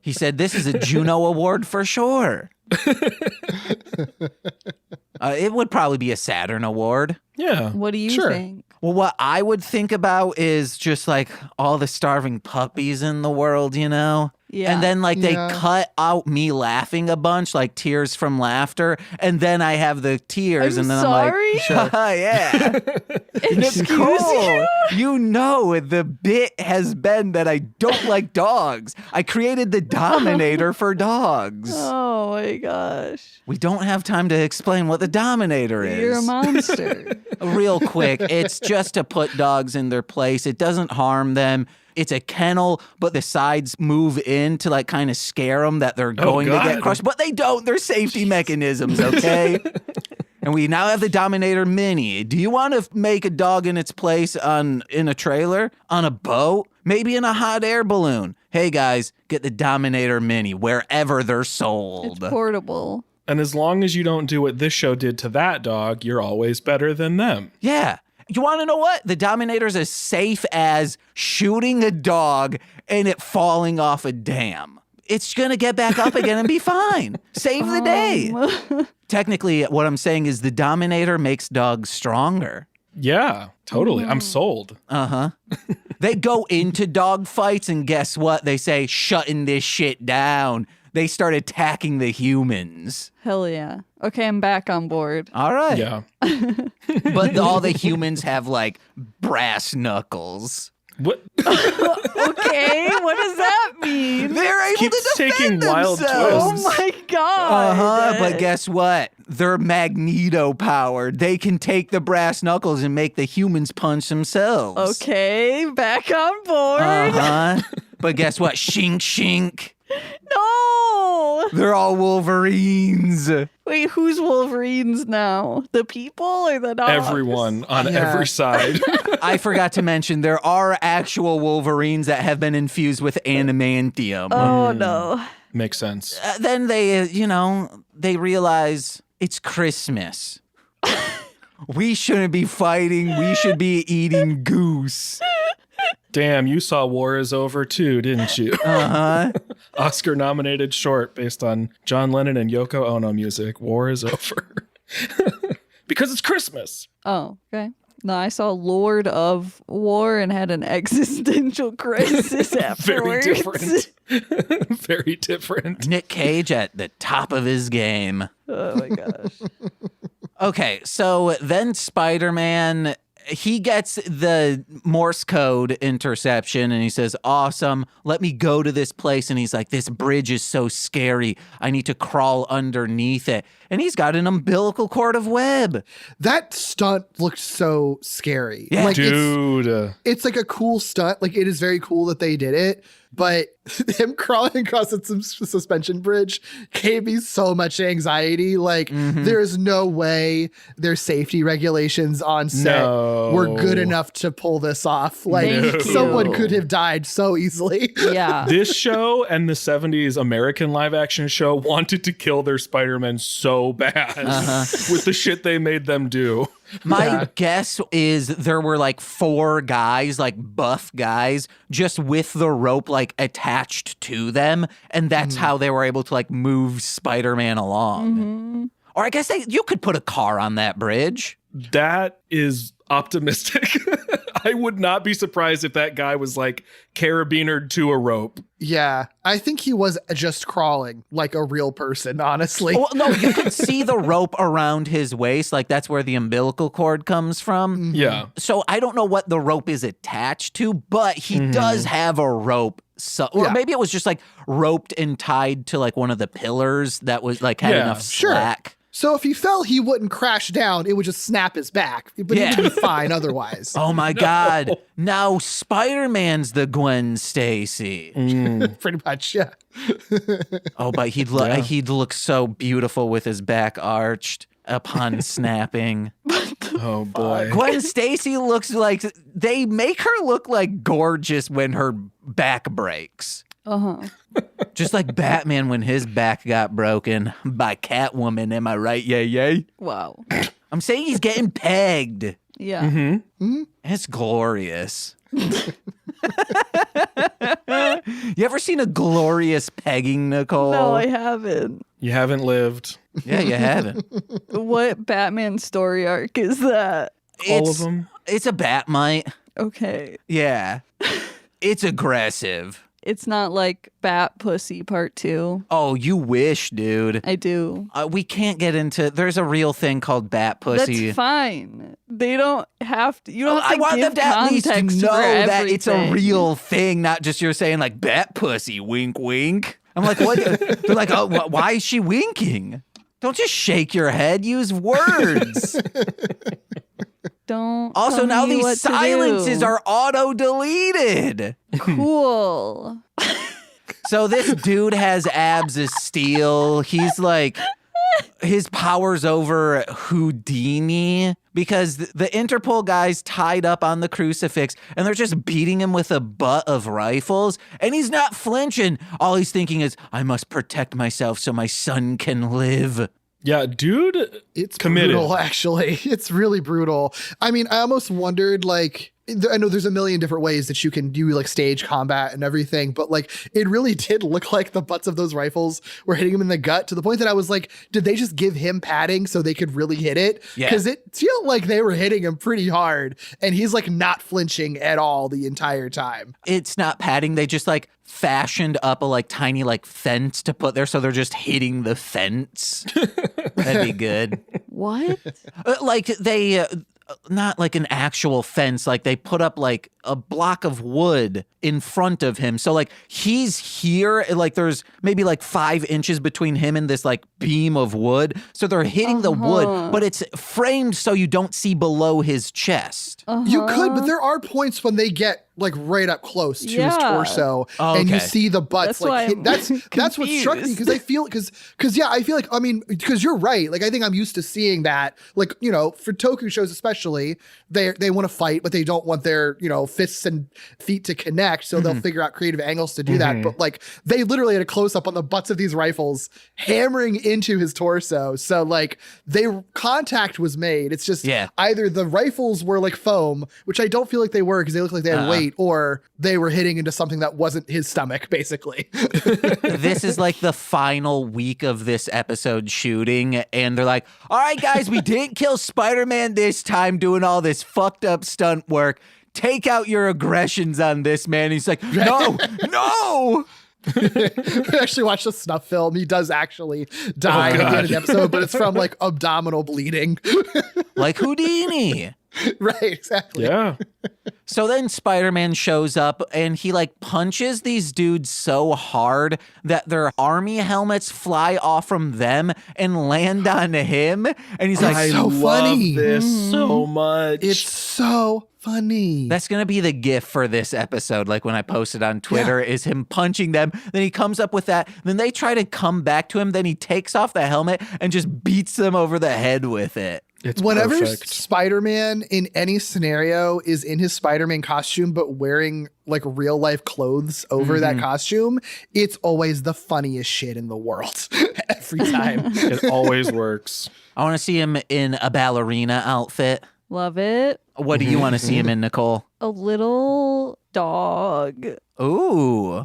He said, this is a Juno Award for sure. It would probably be a Saturn Award. Yeah. What do you sure. think? Well, what I would think about is just like all the starving puppies in the world, you know? Yeah. And then like they Yeah. cut out me laughing a bunch, like tears from laughter. And then I have the tears. I'm and then sorry? I'm like, yeah. Nicole, you know the bit has been that I don't like dogs. I created the Dominator for dogs. Oh my gosh. We don't have time to explain what the Dominator is. You're a monster. Real quick, it's just to put dogs in their place. It doesn't harm them. It's a kennel, but the sides move in to like kind of scare them that they're going to get crushed. But they don't. They're safety mechanisms, okay? And we now have the Dominator Mini. Do you want to make a dog in its place in a trailer, on a boat, maybe in a hot air balloon? Hey guys, get the Dominator Mini wherever they're sold. It's portable. And as long as you don't do what this show did to that dog, you're always better than them. Yeah. You want to know what? The Dominator's as safe as shooting a dog and it falling off a dam. It's going to get back up again and be fine. Save the day. Technically, what I'm saying is the Dominator makes dogs stronger. Yeah, totally. I'm sold. Uh-huh. They go into dog fights and guess what? They say, shutting this shit down. They start attacking the humans. Hell yeah. Okay, I'm back on board. All right. Yeah. But all the humans have like brass knuckles. What? Okay, what does that mean? They're able Keeps to defend taking wild themselves. twists. Oh my god. But guess what? They're magneto powered. They can take the brass knuckles and make the humans punch themselves. Okay, back on board. But guess what? Shink, shink. No. They're all Wolverines. Wait, who's Wolverines now? The people or the dogs? Everyone on every side. I forgot to mention there are actual Wolverines that have been infused with adamantium. Oh no. Makes sense. Then they, they realize it's Christmas. We shouldn't be fighting. We should be eating goose. Damn, you saw War is Over too, didn't you? Oscar-nominated short based on John Lennon and Yoko Ono music. War is Over. Because it's Christmas. Oh, okay. No, I saw Lord of War and had an existential crisis Very afterwards. different. Very different. Nick Cage at the top of his game. Oh my gosh. Okay, so then Spider-Man, he gets the Morse code interception and he says, awesome, let me go to this place. And he's like, this bridge is so scary. I need to crawl underneath it. And he's got an umbilical cord of web. That stunt looked so scary. Yeah. Like, Dude. it's like a cool stunt. Like, it is very cool that they did it. But him crawling across a suspension bridge gave me so much anxiety. Like, there's no way their safety regulations on set were good enough to pull this off. Like, Thank someone you. could have died so easily. Yeah. This show and the 70s American live action show wanted to kill their Spider-Man so bad with the shit they made them do. My guess is there were like 4 guys, like buff guys, just with the rope like attached to them. And that's how they were able to like move Spider-Man along. Or I guess you could put a car on that bridge. That is optimistic. I would not be surprised if that guy was like carabinered to a rope. Yeah, I think he was just crawling like a real person, honestly. Well, no, you could see the rope around his waist. Like that's where the umbilical cord comes from. Yeah. So I don't know what the rope is attached to, but he does have a rope. So, or Yeah. maybe it was just like roped and tied to like one of the pillars that was like had Yeah, enough sure. slack. So if he fell, he wouldn't crash down. It would just snap his back. But Yeah. he would be fine otherwise. Oh my God. Now Spider-Man's the Gwen Stacy. Pretty much, yeah. Oh, but he'd look so beautiful with his back arched upon snapping. Oh boy. Gwen Stacy looks like they make her look like gorgeous when her back breaks. Just like Batman when his back got broken by Catwoman. Am I right? Yay, yay. Wow. I'm saying he's getting pegged. Yeah. It's glorious. You ever seen a glorious pegging, Nicole? No, I haven't. You haven't lived. Yeah, you haven't. What Batman story arc is that? All of them? It's a Batmite. Okay. Yeah. It's aggressive. It's not like Bat Pussy Part 2. Oh, you wish, dude. I do. We can't get into. There's a real thing called bat pussy. That's fine. They don't have to. You don't have I to want give them to at least context know for that it's a everything. real thing, not just you're saying like bat pussy, wink, wink. I'm like, what? They're like, oh, why is she winking? Don't just shake your head. Use words. Don't. Also, tell now me these what to silences do. are auto-deleted. Cool. So this dude has abs of steel. He's like, his power's over Houdini because the Interpol guy's tied up on the crucifix and they're just beating him with a butt of rifles and he's not flinching. All he's thinking is, I must protect myself so my son can live. Yeah, dude. It's committed. brutal, actually. It's really brutal. I mean, I almost wondered, like, I know there's a million different ways that you can do like stage combat and everything, but like it really did look like the butts of those rifles were hitting him in the gut to the point that I was like, did they just give him padding so they could really hit it? Because it felt like they were hitting him pretty hard and he's like not flinching at all the entire time. It's not padding. They just like fashioned up a like tiny like fence to put there, so they're just hitting the fence. That'd be good. What? Like they not like an actual fence, like they put up like a block of wood in front of him, so like he's here, like there's maybe like 5 inches between him and this like beam of wood, so they're hitting the wood, but it's framed so you don't see below his chest. You could, but there are points when they get like right up close to his torso, and you see the butts. That's like why that's what struck me, because I feel because I feel like, I mean, because you're right. Like I think I'm used to seeing that. Like, you know, for toku shows especially, they want to fight, but they don't want their, you know, fists and feet to connect, so they'll figure out creative angles to do that. But like they literally had a close up on the butts of these rifles hammering into his torso. So like contact was made. It's just either the rifles were like foam, which I don't feel like they were because they looked like they had weight, or they were hitting into something that wasn't his stomach, basically. This is like the final week of this episode shooting, and they're like, all right, guys, we didn't kill Spider-Man this time doing all this fucked up stunt work. Take out your aggressions on this man. He's like, no. I actually watched a snuff film. He does actually die at the end of the episode, but it's from like abdominal bleeding. Like Houdini. Right, exactly. Yeah. So then Spider-Man shows up and he like punches these dudes so hard that their army helmets fly off from them and land on him. And he's like, I so love funny. this so much. It's so funny. that's going to be the gif for this episode. Like when I post it on Twitter is him punching them. Then he comes up with that. Then they try to come back to him. Then he takes off the helmet and just beats them over the head with it. It's Whenever perfect. Spider-Man in any scenario is in his Spider-Man costume but wearing like real life clothes over that costume, it's always the funniest shit in the world. Every time. It always works. I want to see him in a ballerina outfit. Love it. What do you want to see him in, Nicole? A little dog. Ooh.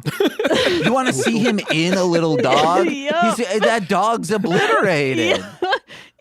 You want to see him in a little dog? Yup. That dog's obliterated.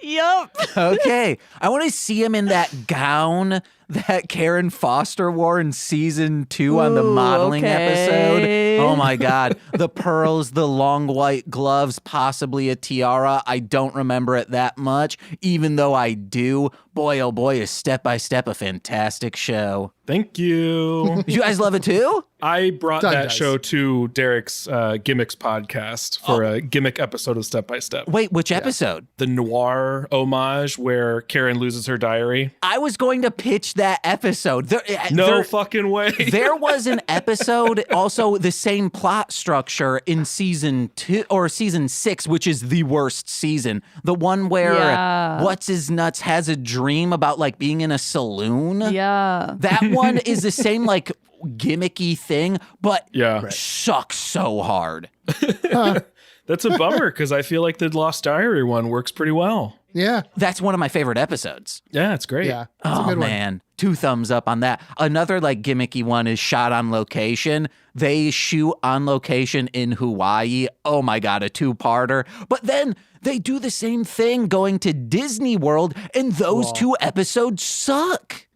Yup. Okay. I want to see him in that gown that Karen Foster wore in season 2 on the modeling episode. Oh my God. The pearls, the long white gloves, possibly a tiara. I don't remember it that much, even though I do. Boy, oh boy, is Step by Step a fantastic show. Thank you. You guys love it too? I brought Doug that does. show to Derek's Gimmicks podcast for a gimmick episode of Step by Step. Wait, which episode? The noir homage where Karen loses her diary. I was going to pitch that episode. No fucking way. There was an episode, also the same plot structure in season 2 or season 6, which is the worst season. The one where What's His Nuts has a dream about like being in a saloon. Yeah. That one is the same like gimmicky thing, but Yeah. sucks so hard. That's a bummer because I feel like the Lost Diary one works pretty well. Yeah. That's one of my favorite episodes. Yeah, it's great. Yeah. It's a Oh good one. man, 2 thumbs up on that. Another like gimmicky one is Shot on Location. They shoot on location in Hawaii. Oh my God, a 2-parter. But then they do the same thing going to Disney World, and those 2 episodes suck.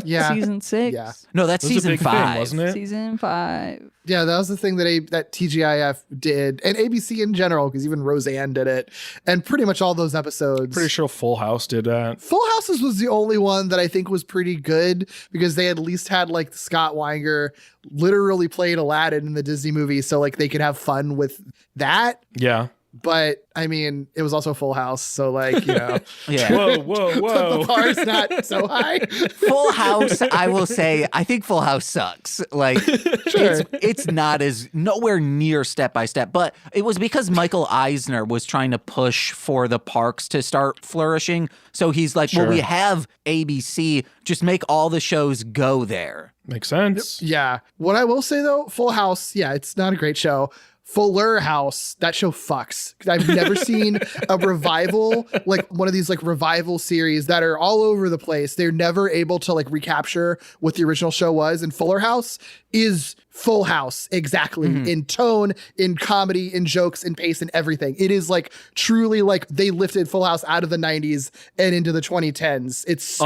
Yeah. Season 6. Yeah. No, that's It was a season big 5. thing, wasn't it? Season 5. Yeah, that was the thing that TGIF did, and ABC in general, because even Roseanne did it, and pretty much all those episodes. Pretty sure Full House did that. Full Houses was the only one that I think was pretty good because they at least had like Scott Weinger literally played Aladdin in the Disney movie, so like they could have fun with that. Yeah. But I mean, it was also Full House, so like, you know, Yeah. Whoa. the bar is not so high. Full House, I will say, I think Full House sucks. Like, it's not as nowhere near Step by Step, but it was because Michael Eisner was trying to push for the parks to start flourishing. So he's like, well, we have ABC, just make all the shows go there. Makes sense. Yeah. What I will say though, Full House, yeah, it's not a great show. Fuller House, that show fucks. I've never seen a revival, like one of these like revival series that are all over the place. They're never able to like recapture what the original show was. And Fuller House is Full House, exactly, in tone, in comedy, in jokes, in pace, and everything. It is like truly like they lifted Full House out of the 90s and into the 2010s. It's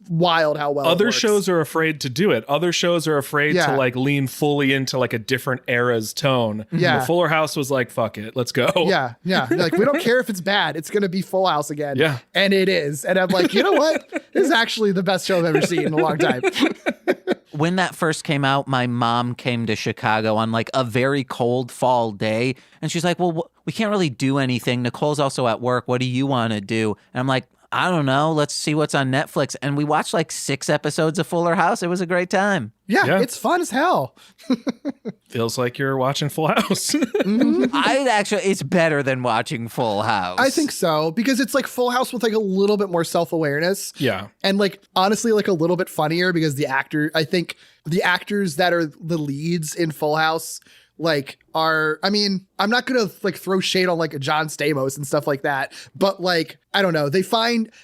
wild how well other it works. shows are afraid to do it. Other shows are afraid Yeah. to like lean fully into like a different era's tone. Yeah. But Fuller House was like, fuck it, let's go. Yeah. Like, we don't care if it's bad. It's going to be Full House again. Yeah. And it is. And I'm like, you know what? This is actually the best show I've ever seen in a long time. When that first came out, my mom came to Chicago on like a very cold fall day. And she's like, well, we can't really do anything. Nicole's also at work. What do you want to do? And I'm like, I don't know. Let's see what's on Netflix. And we watched like 6 episodes of Fuller House. It was a great time. Yeah. It's fun as hell. Feels like you're watching Full House. It's better than watching Full House. I think so, because it's like Full House with like a little bit more self-awareness. Yeah. And like, honestly, like a little bit funnier because I think the actors that are the leads in Full House like are, I mean, I'm not going to like throw shade on like a John Stamos and stuff like that, but like, I don't know.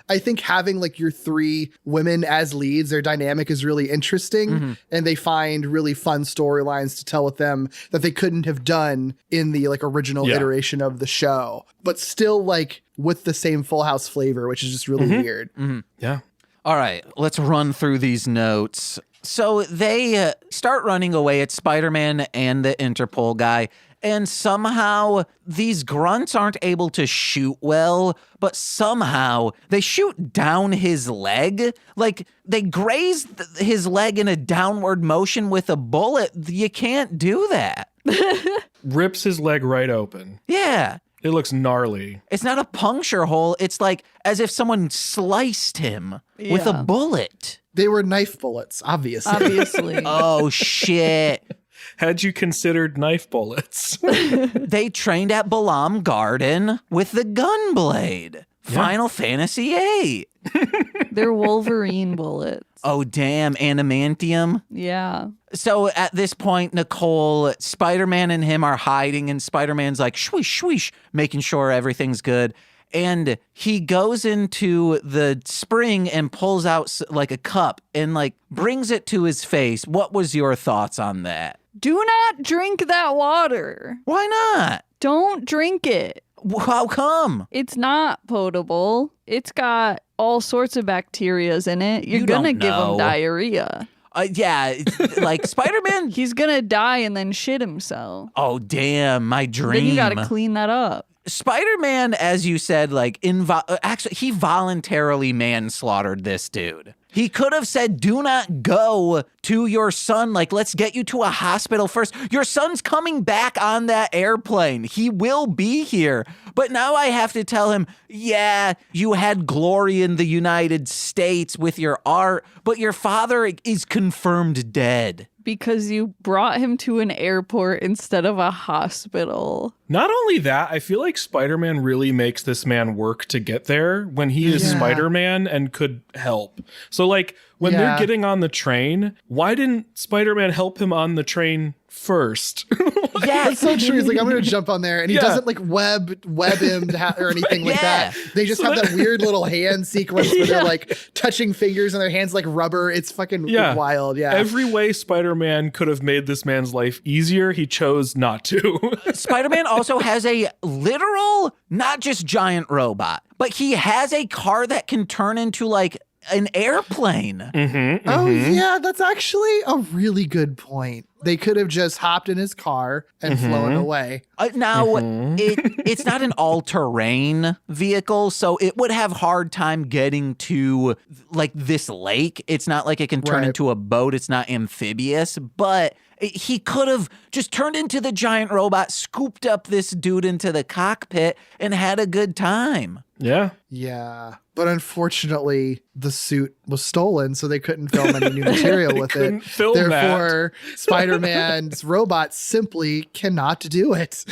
I think having like your 3 women as leads, their dynamic is really interesting, and they find really fun storylines to tell with them that they couldn't have done in the like original iteration of the show, but still like with the same Full House flavor, which is just really weird. Yeah. All right, let's run through these notes. So they start running away at Spider-Man and the Interpol guy, and somehow these grunts aren't able to shoot well, but somehow they shoot down his leg. Like, they graze his leg in a downward motion with a bullet. You can't do that. Rips his leg right open. Yeah. It looks gnarly. It's not a puncture hole. It's like as if someone sliced him with a bullet. They were knife bullets, obviously. Oh, shit. Had you considered knife bullets? They trained at Balam Garden with the gun blade. Final Fantasy VIII. They're Wolverine bullets. Oh, damn. Adamantium. Yeah. So at this point, Nicole, Spider-Man and him are hiding, and Spider-Man's like, shwish, shwish, making sure everything's good. And he goes into the spring and pulls out like a cup and like brings it to his face. What was your thoughts on that? Do not drink that water. Why not? Don't drink it. How come? It's not potable. It's got all sorts of bacterias in it. You're You gonna don't give him know. diarrhea. Yeah, like Spider-Man. He's gonna die and then shit himself. Oh, damn, my dream. Then you gotta clean that up. Spider-Man, as you said, like actually, he voluntarily manslaughtered this dude. He could have said, do not go to your son. Like, let's get you to a hospital first. Your son's coming back on that airplane. He will be here. But now I have to tell him, yeah, you had glory in the United States with your art, but your father is confirmed dead. Because you brought him to an airport instead of a hospital. Not only that, I feel like Spider-Man really makes this man work to get there when he is Spider-Man and could help. So like when they're getting on the train, why didn't Spider-Man help him on the train first? Yeah, That's so true. He's like, I'm going to jump on there. And he doesn't like web him or anything like that. They just have that weird little hand sequence where they're like touching fingers and their hands like rubber. It's fucking wild. Yeah. Every way Spider-Man could have made this man's life easier, he chose not to. Spider-Man also has a literal, not just giant robot, but he has a car that can turn into like an airplane. Oh, yeah. That's actually a really good point. They could have just hopped in his car and flown away. Now, it's not an all-terrain vehicle, so it would have hard time getting to like this lake. It's not like it can turn into a boat. It's not amphibious, but he could have just turned into the giant robot, scooped up this dude into the cockpit, and had a good time. Yeah. Yeah. But unfortunately, the suit was stolen, so they couldn't film any new material with it. couldn't film Therefore, Spider-Man's robot simply cannot do it.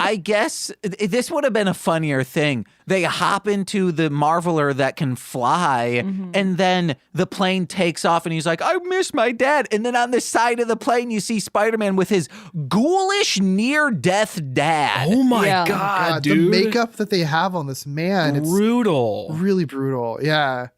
I guess this would have been a funnier thing. They hop into the Marveler that can fly, and then the plane takes off, and he's like, I miss my dad. And then on the side of the plane, you see Spider-Man with his ghoulish near-death dad. Oh my Yeah. God, The dude. makeup that they have on this man, Brutal. it's really brutal. Yeah.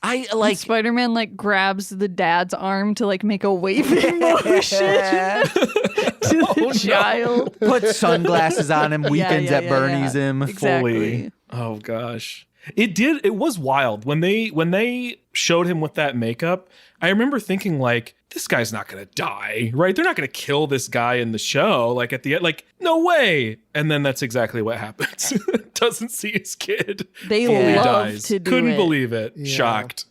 I like Spider-Man like grabs the dad's arm to like make a waving motion to the child. put sunglasses on him, weekends at yeah, Bernie's him. Exactly. Oh gosh. It was wild when they showed him with that makeup. I remember thinking like, this guy's not going to die, right? They're not going to kill this guy in the show. Like at the end, like, no way. And then that's exactly what happens. Doesn't see his kid. They fully love dies. to do Couldn't it. believe it. Yeah. Shocked.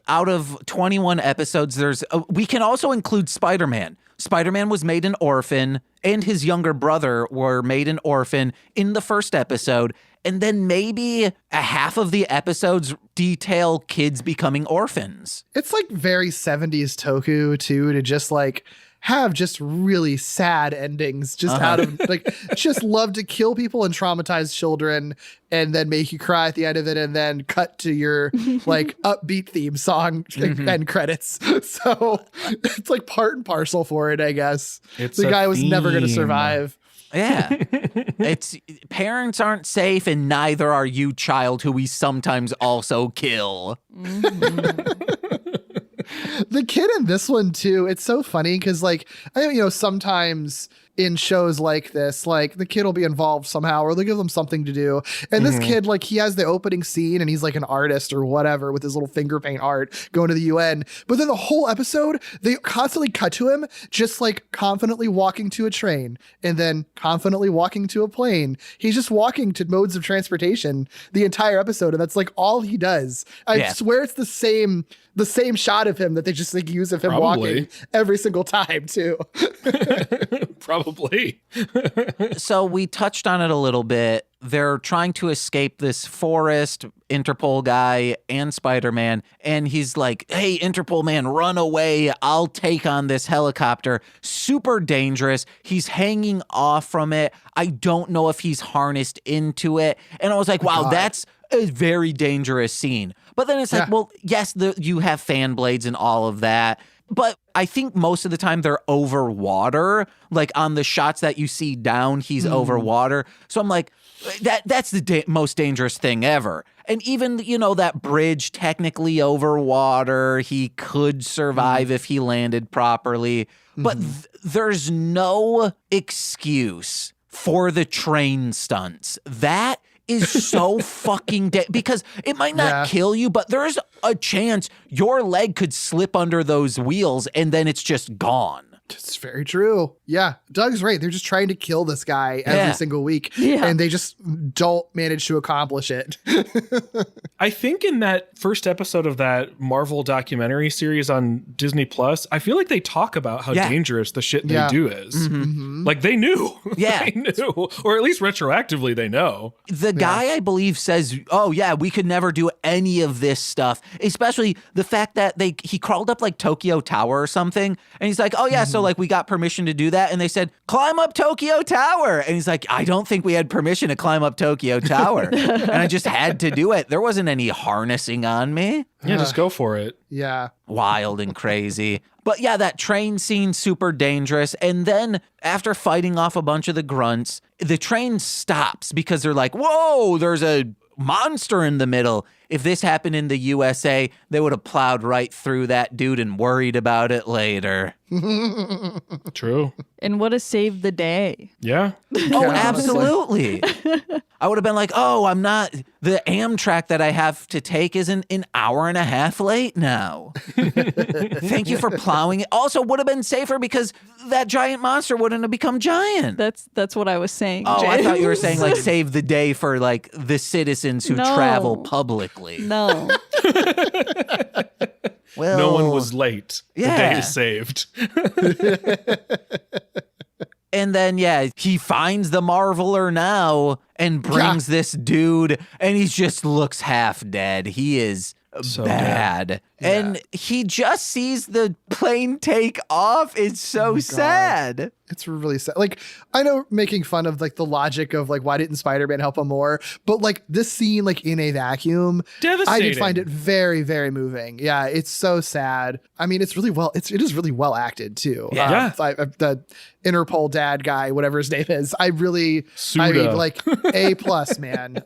Out of 21 episodes, we can also include Spider-Man. Spider-Man was made an orphan, and his younger brother were made an orphan in the first episode. And then maybe a half of the episodes detail kids becoming orphans. It's like very 70s Toku too, to just like have just really sad endings, just out of like, just love to kill people and traumatize children and then make you cry at the end of it and then cut to your like upbeat theme song end credits. So it's like part and parcel for it, I guess. It's The a guy was never going to theme. survive. Yeah. It's parents aren't safe, and neither are you, child, who we sometimes also kill. The kid in this one too, it's so funny because like sometimes in shows like this, like the kid will be involved somehow or they'll give them something to do, and this kid, like, he has the opening scene and he's like an artist or whatever with his little finger paint art going to the UN, but then the whole episode they constantly cut to him just like confidently walking to a train and then confidently walking to a plane. He's just walking to modes of transportation the entire episode, and that's like all he does. I swear it's the same shot of him that they just like use of him Probably. walking every single time too. Probably. So we touched on it a little bit. They're trying to escape this forest, Interpol guy and Spider-Man. And he's like, hey, Interpol man, run away. I'll take on this helicopter. Super dangerous. He's hanging off from it. I don't know if he's harnessed into it. And I was like, wow, that's a very dangerous scene. But then it's like, well, yes, you have fan blades and all of that. But I think most of the time they're over water. Like on the shots that you see down, he's over water. So I'm like, that's the most dangerous thing ever. And even, that bridge technically over water, he could survive if he landed properly. But there's no excuse for the train stunts. That is so fucking because it might not kill you, but there's a chance your leg could slip under those wheels and then it's just gone. It's very true. Yeah. Doug's right. They're just trying to kill this guy every single week. Yeah. And they just don't manage to accomplish it. I think in that first episode of that Marvel documentary series on Disney Plus, I feel like they talk about how dangerous the shit they do is. Like they knew. Yeah. They knew. Or at least retroactively they know. The guy, I believe, says, oh, yeah, we could never do any of this stuff, especially the fact that he crawled up like Tokyo Tower or something. And he's like, oh, yeah, so like we got permission to do that. And they said, climb up Tokyo Tower. And he's like, I don't think we had permission to climb up Tokyo Tower. And I just had to do it. There wasn't any harnessing on me. Yeah, just go for it. Yeah. Wild and crazy. But yeah, that train scene, super dangerous. And then after fighting off a bunch of the grunts, the train stops because they're like, whoa, there's a monster in the middle. If this happened in the USA, they would have plowed right through that dude and worried about it later. True. And what a save the day. Yeah. Oh, absolutely. I would have been like, oh, the Amtrak that I have to take is an hour and a half late now. Thank you for plowing it. Also would have been safer because that giant monster wouldn't have become giant. That's what I was saying. Oh, I thought you were James. saying like save the day for like the citizens who No. travel publicly. No. Well, No one was late. Yeah. The day is saved. And then, he finds the Marveler now and brings this dude, and he just looks half dead. He is So bad. And he just sees the plane take off. It's so sad. It's really sad. Like, I know making fun of like the logic of like, why didn't Spider-Man help him more? But like this scene, like in a vacuum, I did find it very, very moving. Yeah, it's so sad. I mean, it is really well acted too. Yeah. The Interpol dad guy, whatever his name is, I mean, like A+, man.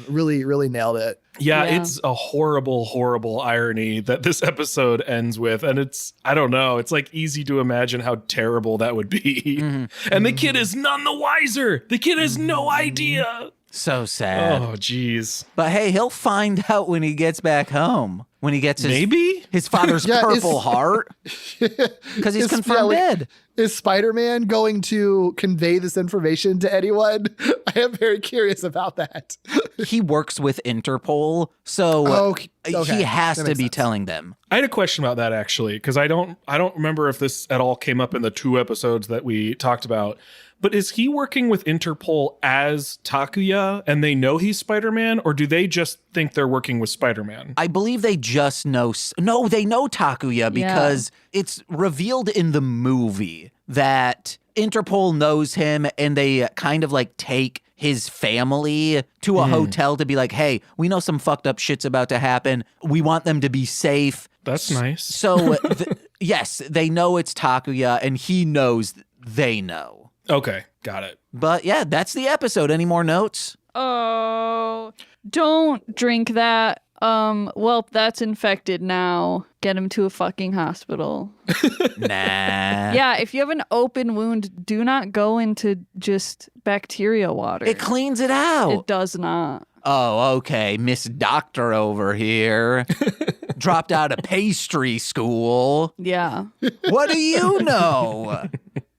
Really, really nailed it. Yeah, it's a horrible, horrible irony that this episode ends with. And I don't know, it's like easy to imagine how terrible that would be. And the kid is none the wiser. The kid has no idea. So sad. Oh, geez. But hey, he'll find out when he gets back home. When he gets his father's purple heart. Because he's confirmed dead. Is Spider-Man going to convey this information to anyone? I am very curious about that. He works with Interpol, so he has to be telling them. I had a question about that, actually, because I don't remember if this at all came up in the 2 episodes that we talked about. But is he working with Interpol as Takuya and they know he's Spider-Man, or do they just think they're working with Spider-Man? I believe they just know. No, they know Takuya because it's revealed in the movie that Interpol knows him and they kind of like take his family to a hotel to be like, hey, we know some fucked up shit's about to happen. We want them to be safe. That's nice. So, yes, they know it's Takuya and he knows they know. Okay, got it. But yeah, that's the episode. Any more notes? Oh, don't drink that. Well, that's infected now. Get him to a fucking hospital. Nah. Yeah, if you have an open wound, do not go into just bacteria water. It cleans it out. It does not. Oh, okay. Miss Doctor over here. Dropped out of pastry school. Yeah. What do you know?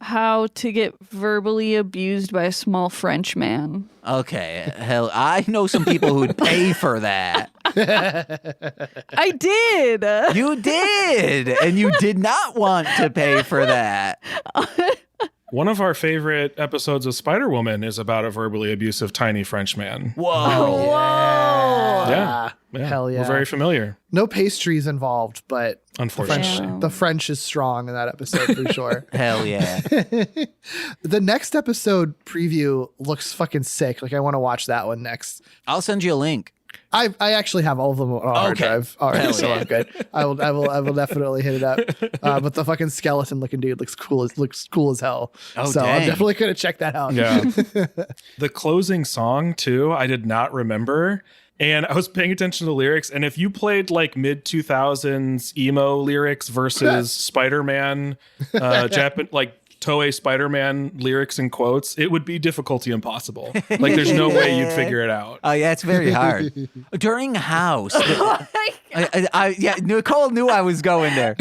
How to get verbally abused by a small French man. Okay, hell, I know some people who'd pay for that. I did. You did, and you did not want to pay for that. One of our favorite episodes of Spider-Woman is about a verbally abusive tiny French man. Whoa. Whoa. Yeah. Hell yeah. We're very familiar. No pastries involved, but Unfortunately. the French is strong in that episode for sure. Hell yeah. The next episode preview looks fucking sick. Like, I want to watch that one next. I'll send you a link. I actually have all of them on a hard drive already, so I'm good. I will definitely hit it up. But the fucking skeleton looking dude looks cool as hell. Oh, so dang. I'm definitely gonna check that out. Yeah. The closing song too, I did not remember. And I was paying attention to the lyrics, and if you played like mid 2000s emo lyrics versus Spider-Man, like Toei Spider-Man lyrics and quotes, it would be difficulty impossible. Like, there's no way you'd figure it out. Oh yeah, it's very hard. During House, Nicole knew I was going there.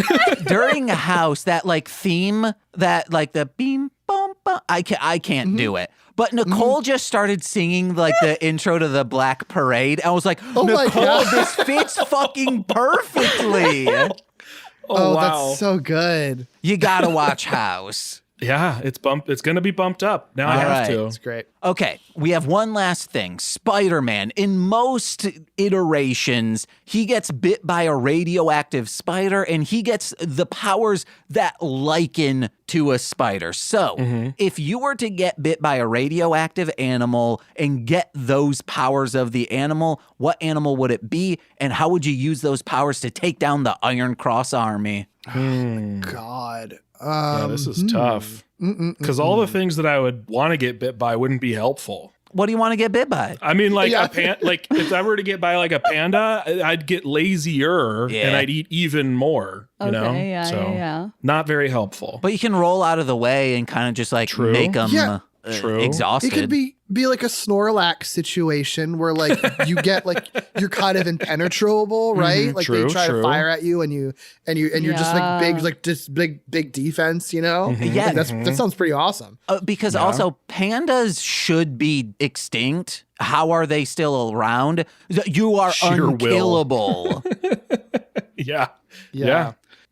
During House, that like theme, that like the beam bum bum, I can't do it. But Nicole just started singing like the intro to the Black Parade. I was like, Nicole, this fits fucking perfectly. Oh, wow. That's so good. You gotta watch House. Yeah, it's going to be bumped up. Now I have to. It's great. Okay, we have one last thing. Spider-Man, in most iterations, he gets bit by a radioactive spider and he gets the powers that liken to a spider. So, if you were to get bit by a radioactive animal and get those powers of the animal, what animal would it be? And how would you use those powers to take down the Iron Cross Army? God. Yeah, this is tough. Because all the things that I would want to get bit by wouldn't be helpful. What do you want to get bit by? I mean, like like if I were to get by like a panda, I'd get lazier and I'd eat even more. You know, Yeah. Not very helpful. But you can roll out of the way and kind of just like make them exhausted. It could be like a Snorlax situation where like you get like you're kind of impenetrable, right? Like they try to fire at you and you're just like big defense, you know? Yeah. Like, that sounds pretty awesome. Because also pandas should be extinct. How are they still around? You are unkillable. Yeah.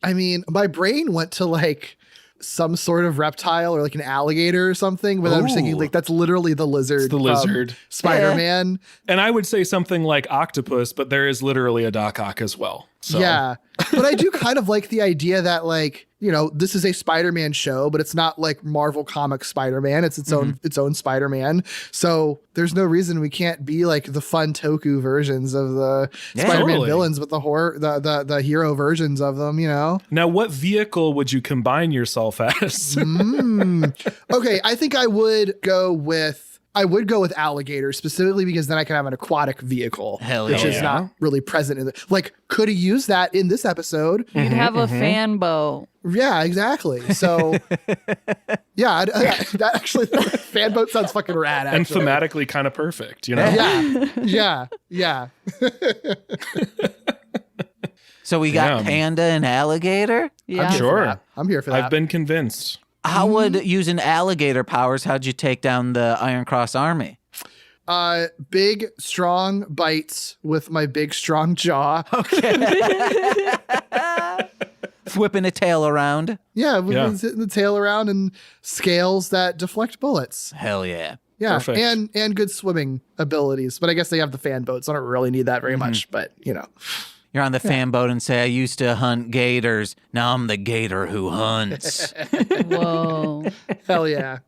I mean, my brain went to like some sort of reptile or like an alligator or something, but I'm just thinking like that's literally the lizard. It's the lizard. Spider-Man. And I would say something like octopus, but there is literally a Doc Ock as well. So. Yeah. But I do kind of like the idea that, like, you know, this is a Spider-Man show, but it's not like Marvel Comics Spider-Man. It's its own Spider-Man. So there's no reason we can't be like the fun Toku versions of the Spider-Man villains, but the hero versions of them, you know? Now, what vehicle would you combine yourself as? Okay, I think I would go with alligator, specifically because then I can have an aquatic vehicle, which is not really present in the, like, could have used that in this episode. You'd have a fan boat. Yeah, exactly. So, yeah, that actually, fan boat sounds fucking rad, actually. And thematically kind of perfect, you know? Yeah. So we got panda and alligator? Yeah. I'm here for that. I've been convinced. How would, using alligator powers, how'd you take down the Iron Cross army? Big, strong bites with my big, strong jaw. Okay. Whipping a tail around. Yeah, hitting the tail around and scales that deflect bullets. Hell yeah. Yeah, Perfect. and good swimming abilities. But I guess they have the fan boat, so I don't really need that very much. But, you know. You're on the fan boat and say, I used to hunt gators. Now I'm the gator who hunts. Whoa. Hell yeah.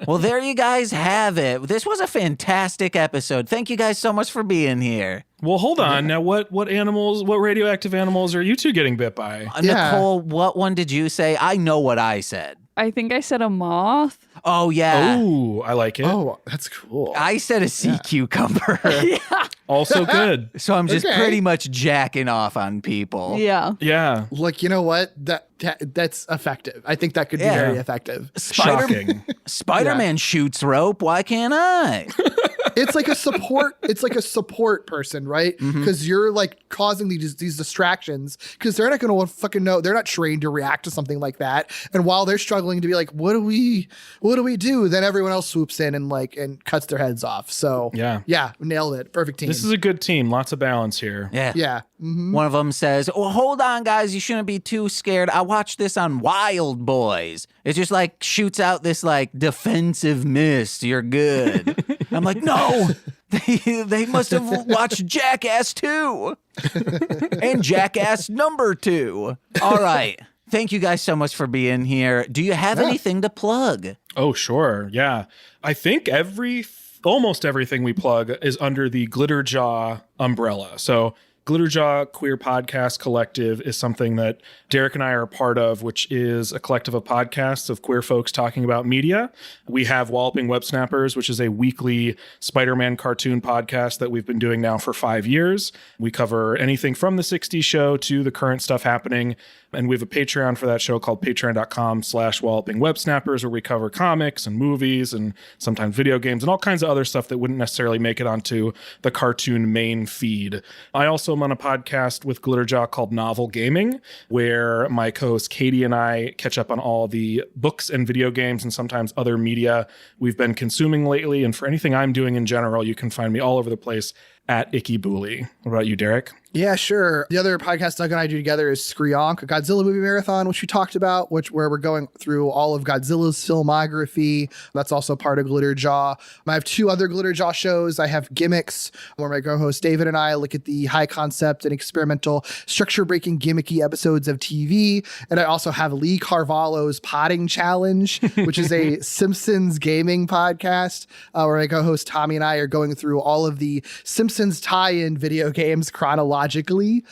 Well, there you guys have it. This was a fantastic episode. Thank you guys so much for being here. Well, hold on. Now, what radioactive animals are you two getting bit by? Nicole, what one did you say? I know what I said. I think I said a moth. Oh, yeah. Oh, I like it. Oh, that's cool. I said a sea cucumber. Also good. So I'm just pretty much jacking off on people. Yeah. Yeah. Like, you know what? That's effective. I think that could be very effective. Shocking. Spider-Man shoots rope. Why can't I? It's like a support person, right? Because you're like causing these distractions because they're not going to fucking know. They're not trained to react to something like that. And while they're struggling to be like, what do we do? Then everyone else swoops in and cuts their heads off. So yeah, nailed it. Perfect team. This is a good team. Lots of balance here. Yeah. Yeah. Mm-hmm. One of them says, "Oh, hold on, guys. You shouldn't be too scared. I watched this on Wild Boys. It just like shoots out this like defensive mist. You're good." I'm like, no, they must have watched Jackass 2 and Jackass number 2. All right. Thank you guys so much for being here. Do you have anything to plug? Oh, sure. Yeah. I think almost everything we plug is under the Glitterjaw umbrella. So Glitterjaw Queer Podcast Collective is something that Derek and I are a part of, which is a collective of podcasts of queer folks talking about media. We have Walloping Websnappers, which is a weekly Spider-Man cartoon podcast that we've been doing now for 5 years. We cover anything from the 60s show to the current stuff happening. And we have a Patreon for that show called patreon.com/Walloping Websnappers, where we cover comics and movies and sometimes video games and all kinds of other stuff that wouldn't necessarily make it onto the cartoon main feed. I also am on a podcast with Glitterjaw called Novel Gaming, where my co-host Katie and I catch up on all the books and video games and sometimes other media we've been consuming lately. And for anything I'm doing in general, you can find me all over the place at Icky Booley. What about you, Derek? Yeah, sure. The other podcast Doug and I do together is Screonk, a Godzilla movie marathon, which we talked about, where we're going through all of Godzilla's filmography. That's also part of Glitterjaw. I have 2 other Glitterjaw shows. I have Gimmicks, where my co-host David and I look at the high concept and experimental structure-breaking gimmicky episodes of TV. And I also have Lee Carvalho's Potting Challenge, which is a Simpsons gaming podcast, where my co-host Tommy and I are going through all of the Simpsons tie-in video games chronologically.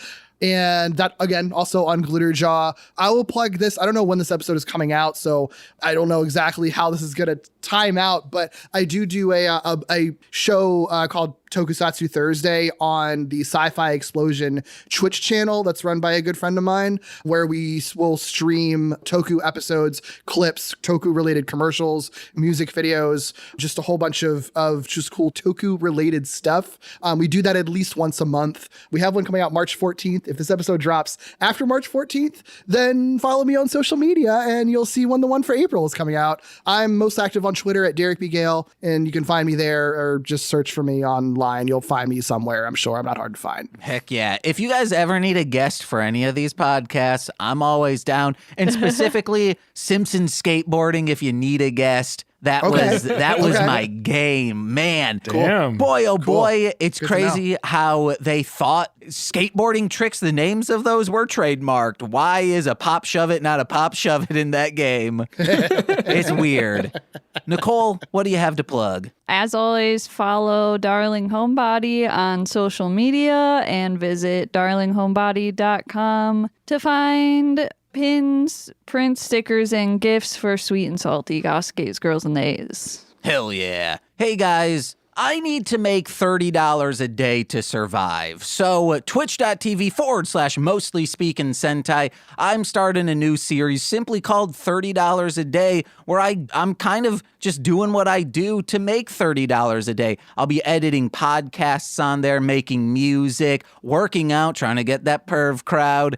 And that, again, also on Glitterjaw. I will plug this. I don't know when this episode is coming out, so I don't know exactly how this is going to time out, but I do a show called Tokusatsu Thursday on the Sci-Fi Explosion Twitch channel that's run by a good friend of mine, where we will stream Toku episodes, clips, Toku-related commercials, music videos, just a whole bunch of just cool Toku-related stuff. We do that at least once a month. We have one coming out March 14th. If this episode drops after March 14th, then follow me on social media and you'll see when the one for April is coming out. I'm most active on Twitter at Derek B. Gale, and you can find me there or just search for me online. You'll find me somewhere, I'm sure. I'm not hard to find. Heck yeah. If you guys ever need a guest for any of these podcasts, I'm always down. And specifically Simpsons skateboarding, if you need a guest, That was my game, man. Damn. Boy, oh Cool. boy, it's Good to crazy how they thought skateboarding tricks, the names of those were trademarked. Why is a pop shove it not a pop shove it in that game? It's weird. Nicole, what do you have to plug? As always, follow Darling Homebody on social media and visit darlinghomebody.com to find pins, prints, stickers, and gifts for Sweet and Salty, Goss, Gays, Girls, and Theys. Hell yeah. Hey guys, I need to make $30 a day to survive. So twitch.tv/mostly speaking Sentai, I'm starting a new series simply called $30 a day, where I'm kind of just doing what I do to make $30 a day. I'll be editing podcasts on there, making music, working out, trying to get that perv crowd.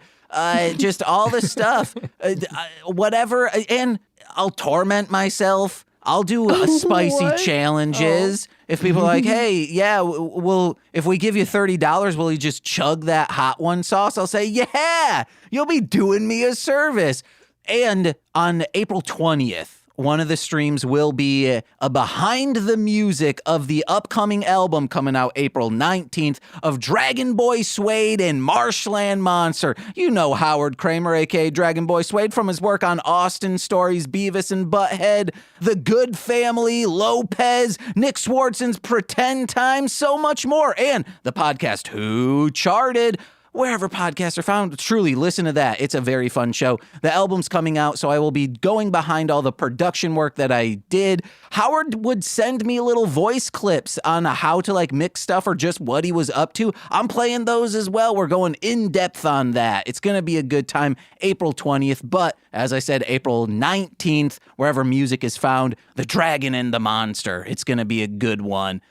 Just all the stuff, whatever. And I'll torment myself. I'll do spicy challenges. If people are like, hey, yeah, well, if we give you $30, will you just chug that hot one sauce? I'll say, yeah, you'll be doing me a service. And on April 20th, one of the streams will be a behind the music of the upcoming album coming out April 19th of Dragon Boy Suede and Marshland Monster. You know Howard Kramer, aka Dragon Boy Suede, from his work on Austin Stories, Beavis and Butthead, The Good Family, Lopez, Nick Swartzen's Pretend Time, so much more. And the podcast Who Charted, wherever podcasts are found. Truly, listen to that. It's a very fun show. The album's coming out, so I will be going behind all the production work that I did. Howard would send me little voice clips on how to mix stuff or just what he was up to. I'm playing those as well. We're going in depth on that. It's going to be a good time. April 20th, but as I said, April 19th, wherever music is found, The Dragon and the Monster. It's going to be a good one.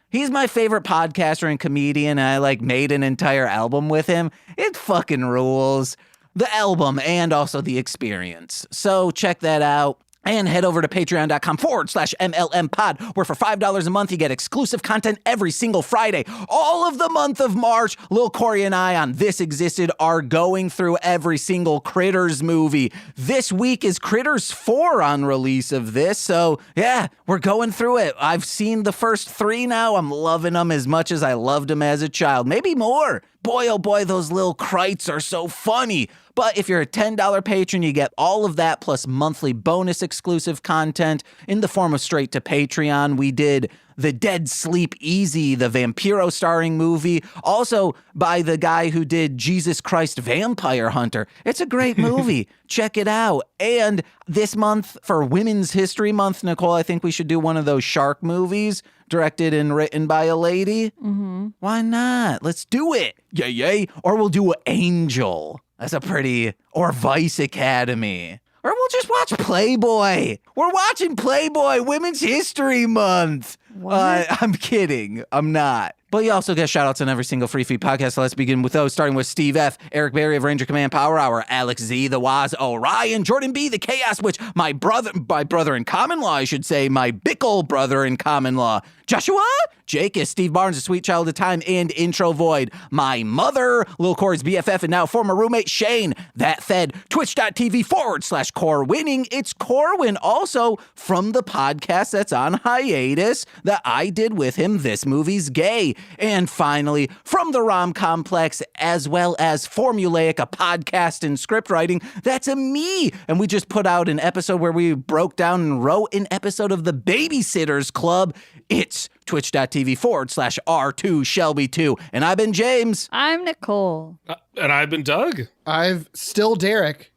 He's my favorite podcaster and comedian. I made an entire album with him. It fucking rules. The album and also the experience. So check that out. And head over to patreon.com/MLMpod, where for $5 a month, you get exclusive content every single Friday. All of the month of March, Lil Corey and I on This Existed are going through every single Critters movie. This week is Critters 4 on release of this. So yeah, we're going through it. I've seen the first 3 now. I'm loving them as much as I loved them as a child. Maybe more. Boy, oh boy, those little krites are so funny. But if you're a $10 patron, you get all of that plus monthly bonus exclusive content in the form of straight to Patreon. We did The Dead Sleep Easy, the Vampiro starring movie, also by the guy who did Jesus Christ Vampire Hunter. It's a great movie. Check it out. And this month, for Women's History Month, Nicole, I think we should do one of those shark movies directed and written by a lady. Mm-hmm. Why not? Let's do it. Yay, yay. Or we'll do Angel. That's a pretty... Or Vice Academy. Or we'll just watch Playboy. We're watching Playboy Women's History Month. I'm kidding. I'm not. But you also get shout-outs on every single free feed podcast. So let's begin with those, starting with Steve F., Eric Berry of Ranger Command Power Hour, Alex Z., The Waz, Orion, Jordan B., The Chaos Witch, my brother in common law, I should say, my Bickle brother in common law, Joshua, Jake is Steve Barnes, A Sweet Child of Time, and Intro Void. My mother, Lil Corey's BFF, and now former roommate Shane. That fed twitch.tv/Corwinning. It's Corwin, also from the podcast that's on hiatus that I did with him, This Movie's Gay. And finally, from the Rom Complex, as well as Formulaic, a podcast and script writing, that's a me. And we just put out an episode where we broke down and wrote an episode of The Babysitters Club. It's twitch.tv/R2Shelby2. And I've been James. I'm Nicole. And I've been Doug. I've still Derek.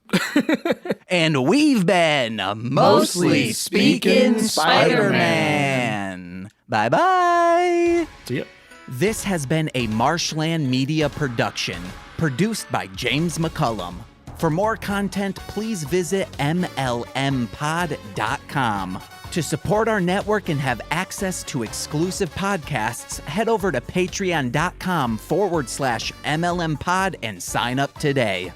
And we've been Mostly Speaking Spider-Man. Bye-bye. See ya. This has been a Marshland Media production, produced by James McCollum. For more content, please visit MLMpod.com. To support our network and have access to exclusive podcasts, head over to patreon.com/MLMpod and sign up today.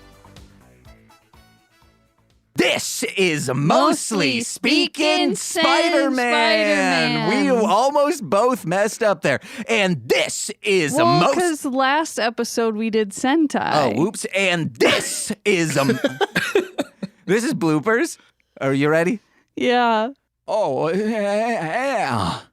This is Mostly Speaking Spider-Man. We almost both messed up there. And this is because last episode we did Sentai. Oh, whoops. And this is this is bloopers. Are you ready? Yeah. Oh, yeah.